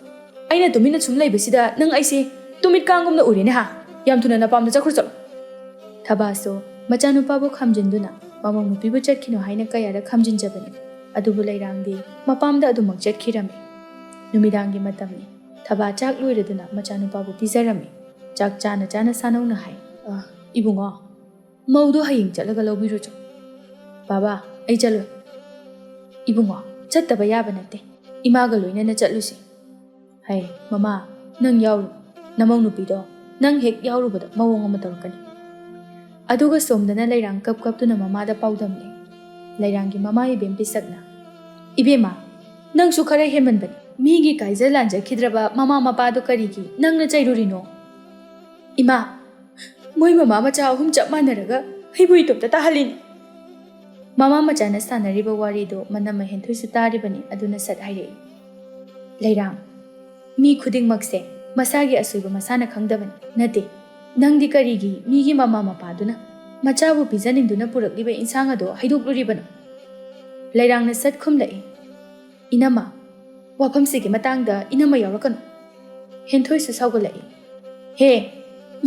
ꯑꯩꯅ ꯇꯨꯃꯤꯟꯅ ꯁꯨꯝ ꯂꯩꯕꯁꯤꯗ ꯅꯪ ꯑꯩꯁꯦ ꯇꯨꯃꯤꯠ ꯀꯥꯡꯒꯨꯝꯅ ꯎꯔꯦꯅꯦ ꯌꯥꯝ ꯊꯨꯅ ꯅꯄꯥꯝꯗ ꯆꯠꯈ꯭ꯔꯣ ꯆꯠꯂꯣ꯫ ꯊꯕꯥꯁꯨ ꯃꯆꯥꯅꯨꯄꯥꯕꯨ ꯈꯥꯝꯖꯤꯟꯗꯨꯅ ꯃꯃꯧ ꯅꯨꯄꯤꯕꯨ ꯆꯠꯈꯤꯅꯣ ꯍꯥꯏꯅ ꯀꯌꯥꯔꯛ ꯈꯥꯝꯖꯤꯟꯖꯕꯅꯤ, ꯑꯗꯨꯕꯨ ꯂꯩꯔꯥꯡꯗꯤ ꯃꯄꯥꯝꯗ ꯑꯗꯨꯃꯛ ꯆꯠꯈꯤꯔꯝꯃꯤ꯫ ꯅꯨꯃꯤꯗꯥꯡꯒꯤ ꯃꯇꯝꯅꯤ, ꯊꯕꯥ ꯆꯥꯛ ꯂꯣꯏꯔꯗꯨꯅ ꯃꯆꯥꯅꯨꯄꯥꯕꯨ ꯄꯤꯖꯔꯝꯃꯤ꯫ ꯆꯥꯛ ꯆꯥꯅ ꯆꯥꯅ ꯁꯥꯅꯧꯅ ꯍꯥꯏ, ꯏꯕꯨꯡꯉꯣ, ꯃꯧꯗꯨ ꯍꯌꯦꯡ ꯆꯠꯂꯒ ꯂꯧꯕꯤꯔꯨꯆꯣ꯫ ꯕꯥꯕꯥ, ꯑꯩ ꯆꯠꯂꯣꯏ꯫ ꯏꯕꯨꯡꯉꯣ, ꯆꯠꯇꯕ ꯌꯥꯕ ꯅꯠꯇꯦ, ꯏꯃꯥꯒ ꯂꯣꯏꯅꯅ ꯆꯠꯂꯨꯁꯤ꯫ ꯍꯩ ꯃꯃꯥ, ꯅꯪ ꯌꯥꯎꯔꯨ, ꯅꯃꯧ ꯅꯨꯄꯤꯗꯣ ꯅꯪ ꯍꯦꯛ ꯌꯥꯎꯔꯨꯕꯗ ꯃꯑꯣꯡ ꯑꯃ ꯇꯧꯔꯛꯀꯅꯤ꯫ ꯑꯗꯨꯒ ꯁꯣꯝꯗꯅ ꯂꯩꯔꯥꯡ ꯀꯞꯇꯨꯅ ꯃꯃꯥꯗ ꯄꯥꯎꯗꯝꯂꯦ꯫ ꯂꯩꯔꯥꯡꯒꯤ ꯃꯃꯥ ꯏꯕꯦꯝ ꯄꯤꯁꯛꯅ, ꯏꯕꯦꯝꯃ, ꯅꯪꯁꯨ ꯈꯔ ꯍꯦꯟꯃꯟꯕꯅꯤ, ꯃꯤꯒꯤ ꯀꯥꯏꯖ ꯂꯥꯟꯖꯈꯤꯗ꯭ꯔꯕ ꯃꯃꯥ ꯃꯄꯥꯗꯣ ꯀꯔꯤꯒꯤ ꯅꯪꯅ ꯆꯩꯔꯨꯔꯤꯅꯣ? ꯏꯃꯥ, ꯃꯣꯏ ꯃꯃꯥ ꯃꯆꯥ ꯑꯍꯨꯝ ꯆꯞ ꯃꯥꯟꯅꯔꯒ ꯑꯩꯕꯨ ꯏꯇꯣꯝꯇ ꯇꯥꯍꯜꯂꯤꯅꯤ꯫ ꯃꯃꯥ ꯃꯆꯥꯅ ꯁꯥꯟꯅꯔꯤꯕ ꯋꯥꯔꯤꯗꯨ ꯃꯅꯝꯃ ꯍꯦꯟꯊꯣꯏꯁꯨ ꯇꯥꯔꯤꯕꯅꯤ, ꯑꯗꯨꯅ ꯁꯠ ꯍꯥꯏꯔꯛꯏ, ꯂꯩꯔꯥꯡ, ꯃꯤ ꯈꯨꯗꯤꯡꯃꯛꯁꯦ ꯃꯁꯥꯒꯤ ꯑꯁꯣꯏꯕ ꯃꯁꯥꯅ ꯈꯪꯗꯕꯅꯤ, ꯅꯠꯇꯦ, ꯅꯪꯗꯤ ꯀꯔꯤꯒꯤ ꯃꯤꯒꯤ ꯃꯃꯥ ꯃꯄꯥꯗꯨꯅ ꯃꯆꯥꯕꯨ ꯄꯤꯖꯅꯤꯡꯗꯨꯅ ꯄꯨꯔꯛꯂꯤꯕ ꯏꯟꯁꯥꯡ ꯑꯗꯣ ꯍꯩꯗꯣꯛꯂꯨꯔꯤꯕꯅꯣ? ꯂꯩꯔꯥꯡꯅ ꯁꯠ ꯈꯨꯝꯂꯛꯏ, ꯏꯅꯝꯃ, ꯋꯥꯐꯝꯁꯤꯒꯤ ꯃꯇꯥꯡꯗ ꯏꯅꯝꯃ ꯌꯥꯎꯔꯛꯀꯅꯨ꯫ ꯍꯦꯟꯊꯣꯏꯁꯨ ꯁꯥꯎꯒꯠꯂꯛꯏ, ꯍꯦ,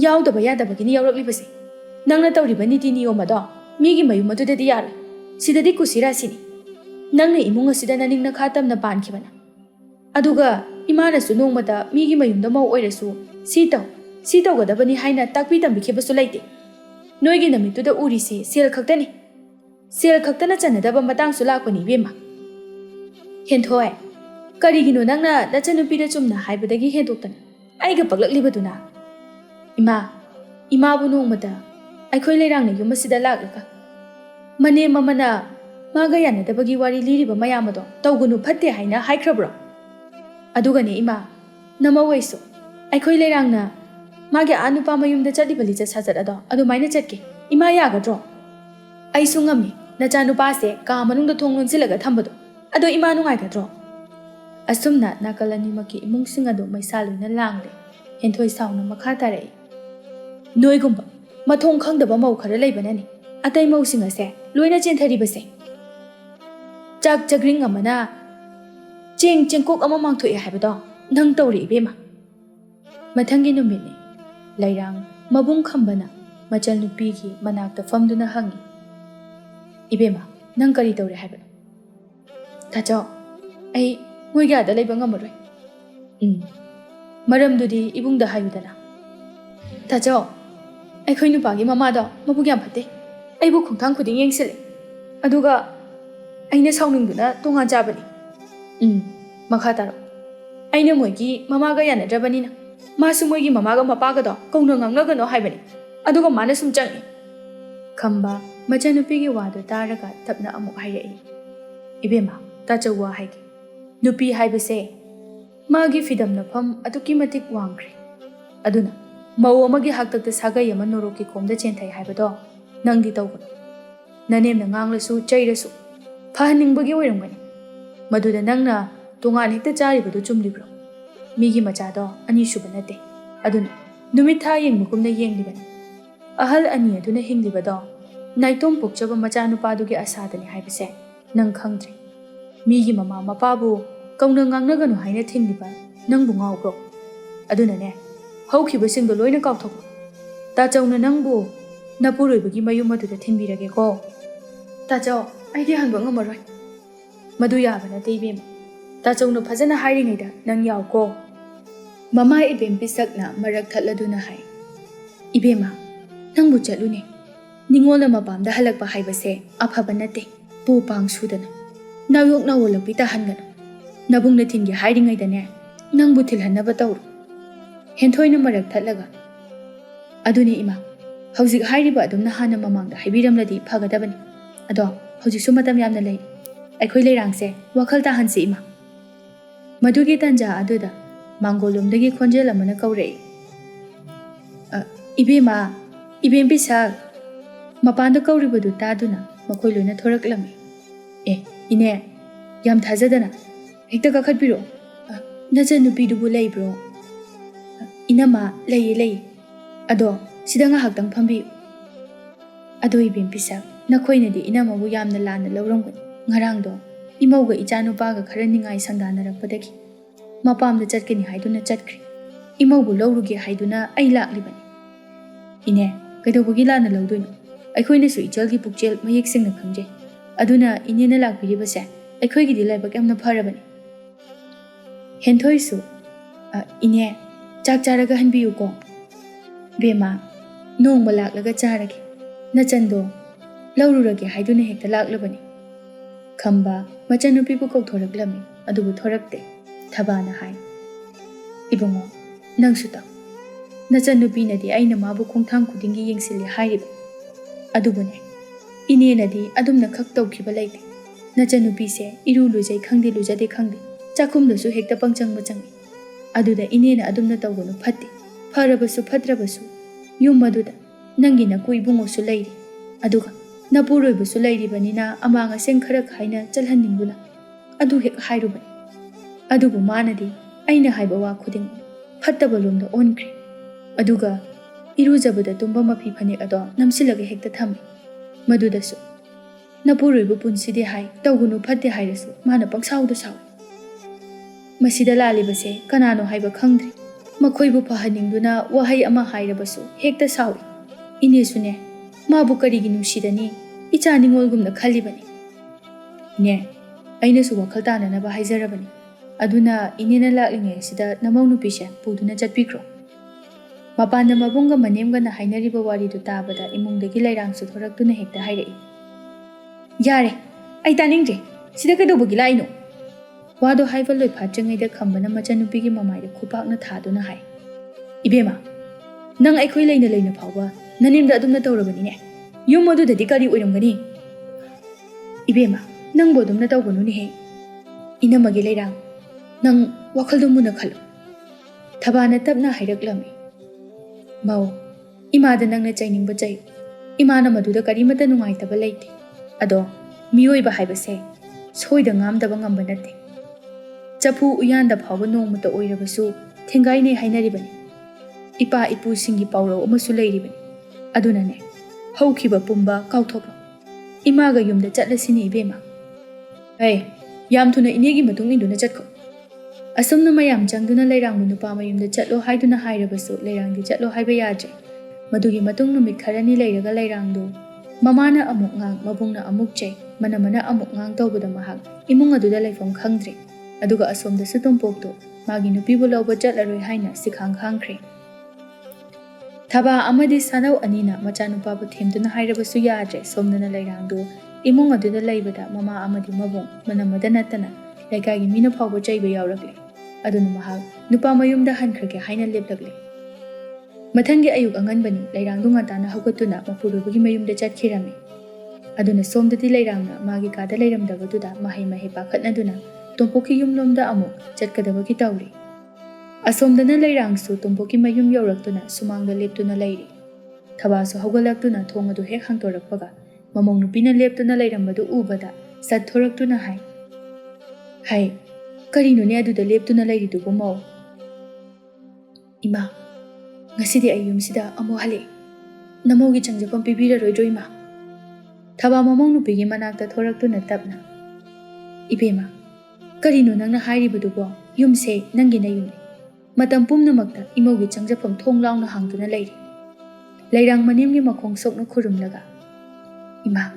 ꯌꯥꯎꯗꯕ ꯌꯥꯗꯕꯒꯤꯅꯤ ꯌꯥꯎꯔꯛꯂꯤꯕꯁꯦ, ꯅꯪꯅ ꯇꯧꯔꯤꯕ ꯅꯤꯇꯤ ꯅꯤꯌꯣꯝ ꯑꯗꯣ ꯃꯤꯒꯤ ꯃꯌꯨꯝ ꯑꯗꯨꯗꯗꯤ ꯌꯥꯔꯣꯏ, ꯁꯤꯗꯗꯤ ꯀꯨꯁꯤꯔꯥꯁꯤꯅꯤ꯫ ꯅꯪꯅ ꯏꯃꯨꯡ ꯑꯁꯤꯗ ꯅꯅꯤꯡ ꯅꯈꯥ ꯇꯝꯅ ꯄꯥꯟꯈꯤꯕꯅ, ꯑꯗꯨꯒ ꯏꯃꯥꯅꯁꯨ ꯅꯣꯡꯃꯇ ꯃꯤꯒꯤ ꯃꯌꯨꯝꯗ ꯃꯧ ꯑꯣꯏꯔꯁꯨ ꯁꯤ ꯇꯧ, ꯁꯤ ꯇꯧꯒꯗꯕꯅꯤ ꯍꯥꯏꯅ ꯇꯥꯛꯄꯤ ꯇꯝꯕꯤꯈꯤꯕꯁꯨ ꯂꯩꯇꯦ꯫ ꯅꯣꯏꯒꯤ ꯅꯃꯤꯠꯇꯨꯗ ꯎꯔꯤꯁꯤ ꯁꯦꯜ ꯈꯛꯇꯅꯤ, ꯁꯦꯜ ꯈꯛꯇꯅ ꯆꯟꯅꯗꯕ ꯃꯇꯥꯡꯁꯨ ꯂꯥꯛꯄꯅꯤ ꯏꯕꯦꯝꯃ꯫ ꯍꯦꯟꯊꯣꯏ, Karigino nangna nachanupida chumna haibadagi hendoktana aiga paglaklibatuna. Ima bu nongmata aikhoi leirangna yum asida laklaga mane mamana maga yanadabagi wari liriba mayamado tawgunu phatte haina haikrabro. Adugane ima namawaiso aikhoi leirangna mage anupa mayumda chaliba licha sajat ado maina chatke ima yagadro. Aisu ngami nachanupa se ka manungda thong lonsilaga thambado ado ima nungaigadro. Asumna nakalani maki imungsing ado maisaluina langle henthoi sauna makha tarai. Noigumba mathong khangdaba mau khara leibanani atai mausing ase loina chenthari chak chagring amana chengkok ama mangthoi haibado nang tawri ibema. Mathangi numitni lairang mabung khambana machal nupi gi manakta famduna hangi ibema nang kari tawri haibado. Tacho ai moiga da leiba ngamaroi. Maramdudi ibungda hayudana. Tacho aikhoi nupagi mamado mabuk yam phatte aibu khongthang khuding yengsile aduga aina sauningduna tonga jabani. Makha taro aina moigi mamaga yanadrabanina masu moigi mamaga mapaga do kauna ngangnagano haibani aduga mana sum changi. Khamba machanupigi wado taraga tapna amuk hairei. Ibema tachawa haigi nupi haibase magi fidamna pham atuki matik wangkri aduna mau amagi haktakta sagai ama noroki khomda chenthai haibado nangdi tawgano. Nanemna nganglasu chairasu fahaningbagi oiramgani maduda nangna tongan hekta charibadu chumlibro. Migi machado ani suba nate aduna numit tha yengmukumna yenglibani ahal ani aduna hinglibado naitom pokchaba machanupadugi asadani haibase nang khangdri. Migi mama mapabu kauna ngangnagano haina thingliba nangbu ngawbro aduna ne haukhibasingdo loina kawthokbo. Tachawna nangbu napuroibagi mayum aduda thinbirage ko. Tachaw aidi hanba ngamaroi madu yaba nate ibema. Tachawna phajana hairingaida nang yawko. Mama ibem pisakna marak thatladuna hai ibema nangbu chatlune ningolna mapamda halakpa haibase afaba nate pu pang sudana nawok nawolakpi tahangana nabungna thingi hairingaida ne nangbu thilhanaba tawru henthoi marak thatlaga aduni ima hauzik hairiba adumna hana mamangda haibiramladi phagadabani ado hauzik su matam yamna lei aikhoi leirangse wakhal tahansi ima. Madugi tanja aduda mangolumdagi khonjel amana kaurei. Ibema ibem bisak mapanda kauribadu taduna makhoi loina thoraklami. Ine yam thajadana hekta kakhatbiro nachanupidubu leibro. Inama lei ado sidanga haktang phambi ado ibem bisak nakhoinadi inamabu yamna lana lawrongani ngarangdo imauga ichanupaga khara ningai sangdanarappadagi mapamda chatkani haiduna chatkri imaubu lawrugi haiduna ai laklibani. Ine kaidobagi lana lawdoino aikhoina su ichalgi pukchel mayek singna khamjai aduna inena lakbiribase aikhoigidi laibak yamna pharabani. Henthoi su ine chak charaga hanbiyu ko. Bema nongma laklaga charage nachando lawrurage haiduna hekta laklabani. Khamba machanupibu kauthoraklami adubu thorakte thabana hai. Ibungo nangsu taw nachanupinadi aina mabu khongthang khudingi yengsili hairiba adubune inenadi adumna khak tawkhiba leite nachanupise iru lujai khangde lujade khangde chakhumdasu hekta pangchang machangi aduda inena adumna tawgonu phatte pharabasu phatrabasu yum maduda nangina kuibungo su leiri aduga napuroibasu leiribanina amanga seng khara khaina chalhanningduna adu hek hairubani adubu manadi aina haiba wa khuding phattaba lomda onkri aduga irujabada tumba mafi phane ado namsilaga hekta thami madudasu napuroibu punsidi hai tawgunu phatte hairasu mana pangsauda saw masida lalibase kanano haiba khangdri makhoibu phahaningduna wahai ama hairabasu hekta sawi inesune mabu karigi nusidani icha ningolgumna khalibani ne aina su wakhal tanana ba haijarabani aduna inena laklingai sida namau nupise puduna chatpikro. Mapanda mabunga manemga na hainariba waridu tabada imungdagi lairangsu thoraktuna hekta hairei. Yare ai taningje sida kadobagi laino Wado haiba loi phatrengaida khambana machanupi mamaida khupakna thaduna hai. Ibema, nang aikhoi leina leina phawba nanimda adumna tawrabanine. Yum adudadi kari oiramgani. Ibema, nang bodumna tawganuni he. Inamagi leirang, nang wakhaldu muna khalo. Thabana tapna hairaklami. Mau, imada nangna chainingba chay. Imana maduda karimata nungaitaba leite. Ado, miyoiba haibase, soida ngamdaba ngamba natte. Chapu uyanda phawba nongmata oirabasu thengaine hainaribani. Ipa ipu singi pauro amasu leiribani. Adunane, haukiba pumba kauthoklo. Imaga yumda chatlasini ibema. Hey, yam thuna inegi matung induna chatko. Asumna mayam changduna leirangbu nupa mayumda chatlo haiduna hairabasu leirangdi chatlo haiba yadre. Madugi matung numit kharani leiraga leirangdu. Mamana amuk ngang mabungna amuk chay mana amuk ngang tawbada mahak imung aduda leifam khangdre. Aduga asomda sutumpokto magi nupibu lawba chatlaroi haina sikhang khangkhre. Thaba amadi sanau anina machanupabu themduna hairabasu yadre somdana leirangdu imung aduda leibada mama amadi mabung manamada natana leikagi mina phawba chayba yawrakle. Aduna mahak nupa mayumda hankrage haina leplagle. Mathangi ayuk anganbani leirangdu ngatana haugatuna mapurubugi mayumda chatkirami. Aduna somdadi leirangna magi kada leiramdabaduda mahai mahi pakhatnaduna Tompoki yumlomda amuk chatkadabagi tawri. Asomdana leirangsu tompoki mayum yawraktuna sumangda leptuna leiri. Thabasu haugalakduna thongadu hek hangtorakpaga mamong nupina leptuna leirambadu ubada satthoraktuna hai. Hai, karinune aduda leptuna leiridubu mau. Ima, ngasidi ay yumsida amo hali. Namogi changjapam pibiraroidro ima. Thaba mamong nupigi manakta thoraktuna tapna. Ibema, karino nangna hairibudubo yumse nangina yumni. Matam pumnamakta imogi changjapam thonglawna hangduna leiri. Leirang manimgi makhong sokna khurumlaga. Ima,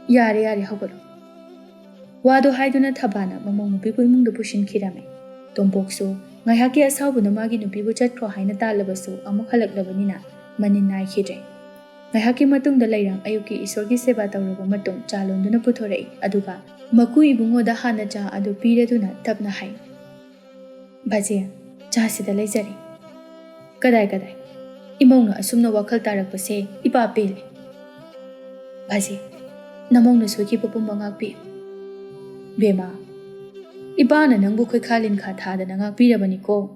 yare hogalo. Wado haiduna thabana mamong nupibu imungda pushinkirame. Tompoksu ngaihaki asawbuna magi nupibu chatkro haina talabasu amuk halaklabanina manin naikhidre. Ngaihaki matungda leirang ayuki isorgi seba tawraba matung chalonduna puthorei aduga maku ibungoda hana cha adu piraduna tapna hai. Baje, cha sida leizari. Kadai. Imongna asumna wakhal tarakpase ipa pele. Baje, namongna soki papumba ngakpi. Bema, ibana nangbu khoi khalin kha thadana ngakpirabani ko.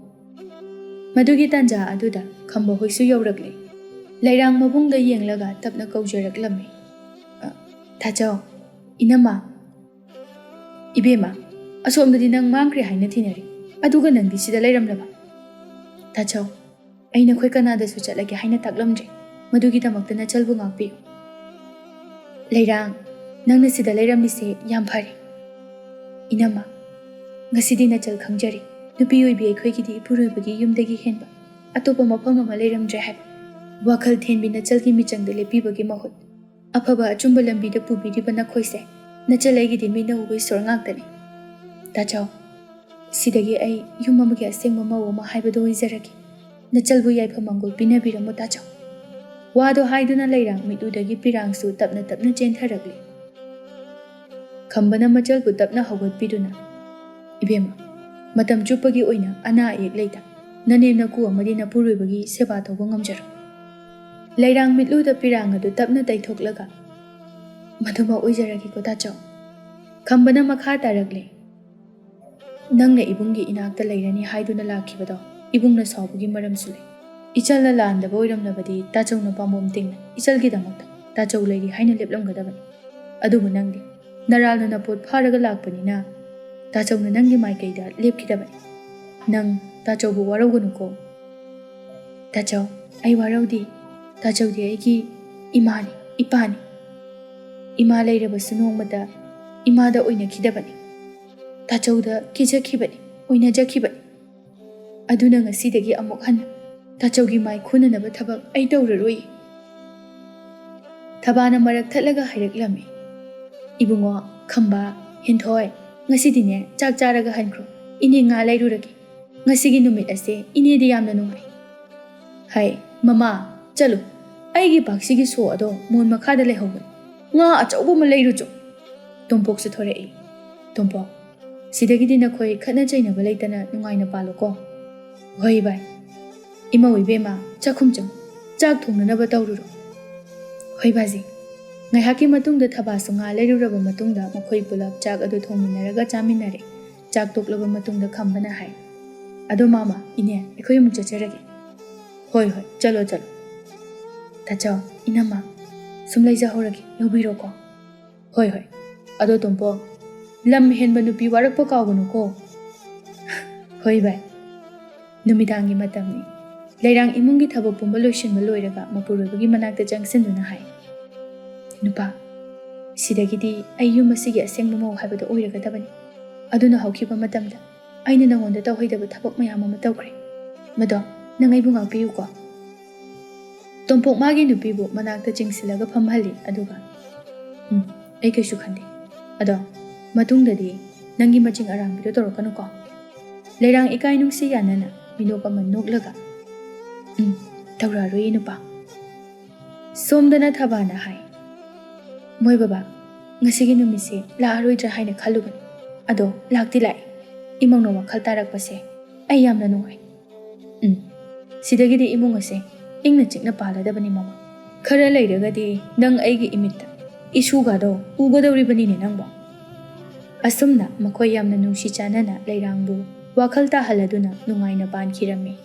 Madugi tanja aduda khamba hoisu yawrakle. Leirang mabungda yenglaga tapna kaujaraklame. Thachao, inama. Ibema, asomdadi nang mangkri haina thinari. Aduga nangdi sida leiramlaba. Thachao, aina khoi kanadasu chatlage haina taklamdre. Madugi damakta nachalbu ngakpi. Leirang, nangna sida leiramlise yam phari. Inama, ngasidi nachal khangjari. Nupi oibi aikhoigidi ipuruibagi yumdagi henba. Atopa mafam ama leiramdre haiba. Wakhal thenbi nachalgi michangda lepibagi mahut. Afaba achumba lambida pubiriba nakhoise. Nachalaigidi mina ubai sor ngaktani. Tachao, sidagi ai yum amagi asengba mawa ma haibado oizaragi. Nachalbu yaifa mangol pinabiramo tachao. Wado haiduna leirang mitudagi pirangsu tapna chentharagli. Khambana machalbu tapna haugatpiduna. Ibema, matam chupagi oina ana ayek leita. Nanemna ku amadi napuruibagi seba tawba ngamjaro. Leirang mitluda pirang adu tapna taithoklaga. Maduma oizaragi ko tachao. Khambana makha taragle. Nangna ibungi inakta leirani haiduna lakhibado. Ibungna sawbugi maramsu le. Ichalna landaba oiramnabadi tachawna pamom tingna. Ichalgi damakta tachaw leiri haina leplamgadabani. Adubu nangdi naralna napot pharaga lakpanina tachawna nangi maikaida lepkidabani. Nang tachawbu warawganuko. Tachaw, ai warawdi. Tachawdi aigi imani, ipani. Ima leirabasu nongmata imada oinakhidabani. Tachawda kijakhibani, oinajakhibani. Aduna ngasidagi amuk hana tachawgi mai khunanaba thabak ai tawraroi. Thabana marak thatlaga hairaklame. Ibungo, khamba, hinthoi, ngasidine chak charaga hankro. Ine nga lairuragi. Ngasigi numit ase ine di yamna nungai. Hai, mama, chalo. Aigi baksigi so ado mon makhada lehawgan. Nga achawba ma leirucho. Tompok su thorei. Tompok, Sidagidi nakhoi khadna chainaba leitana nungaina paluko. Hoi bai. Ima uibema chakhum chang chak thongnanaba tawruro. Hoi baji. Ngaihaki matungda thabasu nga leiruraba matungda makhoi pulap chak adu thongminaraga chaminare. Chak toklaba matungda khambana hai. Ado mama ine ekhoi amuk chacharage. Hoi hoi chalo chalo. Tachao inama sumlai jahorage yobiro ko. Hoi hoi. Ado tumpo lam henba nupi warakpa kauganu ko. Hoi bai. Numidangi matamni. Leirang imungi thaba pumba loishinba loiraga mapuroibagi manakta changsinduna hai. Nupa sidagidi ai yum asigi asengba mau haibada oiragadabani. Aduna haukiba matamda aina nangonda tawhaidaba thabak mayam ama tawkre. Mado nang aibu ngakpiyu ko. Tompok magi nupibu manakta chingsilaga phamhali aduga. Ai kaisu khande. Ado matungdadi nangi maching arangbido torokanu ko. Leirang ikai nungsi yanana minok ama noklaga. Tawraroi nupa. Somdana thabana hai. Moi baba ngasigi numisi laaroidra haina khalugan. Ado lakti lai. Imang no wakhal tarakpase ai yamna nungai. Sidagidi imung ase ingna chikna paladabani mama. Khara leiragadi nang aigi imitta isugado ugadawribanine nangbo. Asumna makhoi yamna nungsi chanana leirangbu wakhal tahaladuna nungaina pankirami.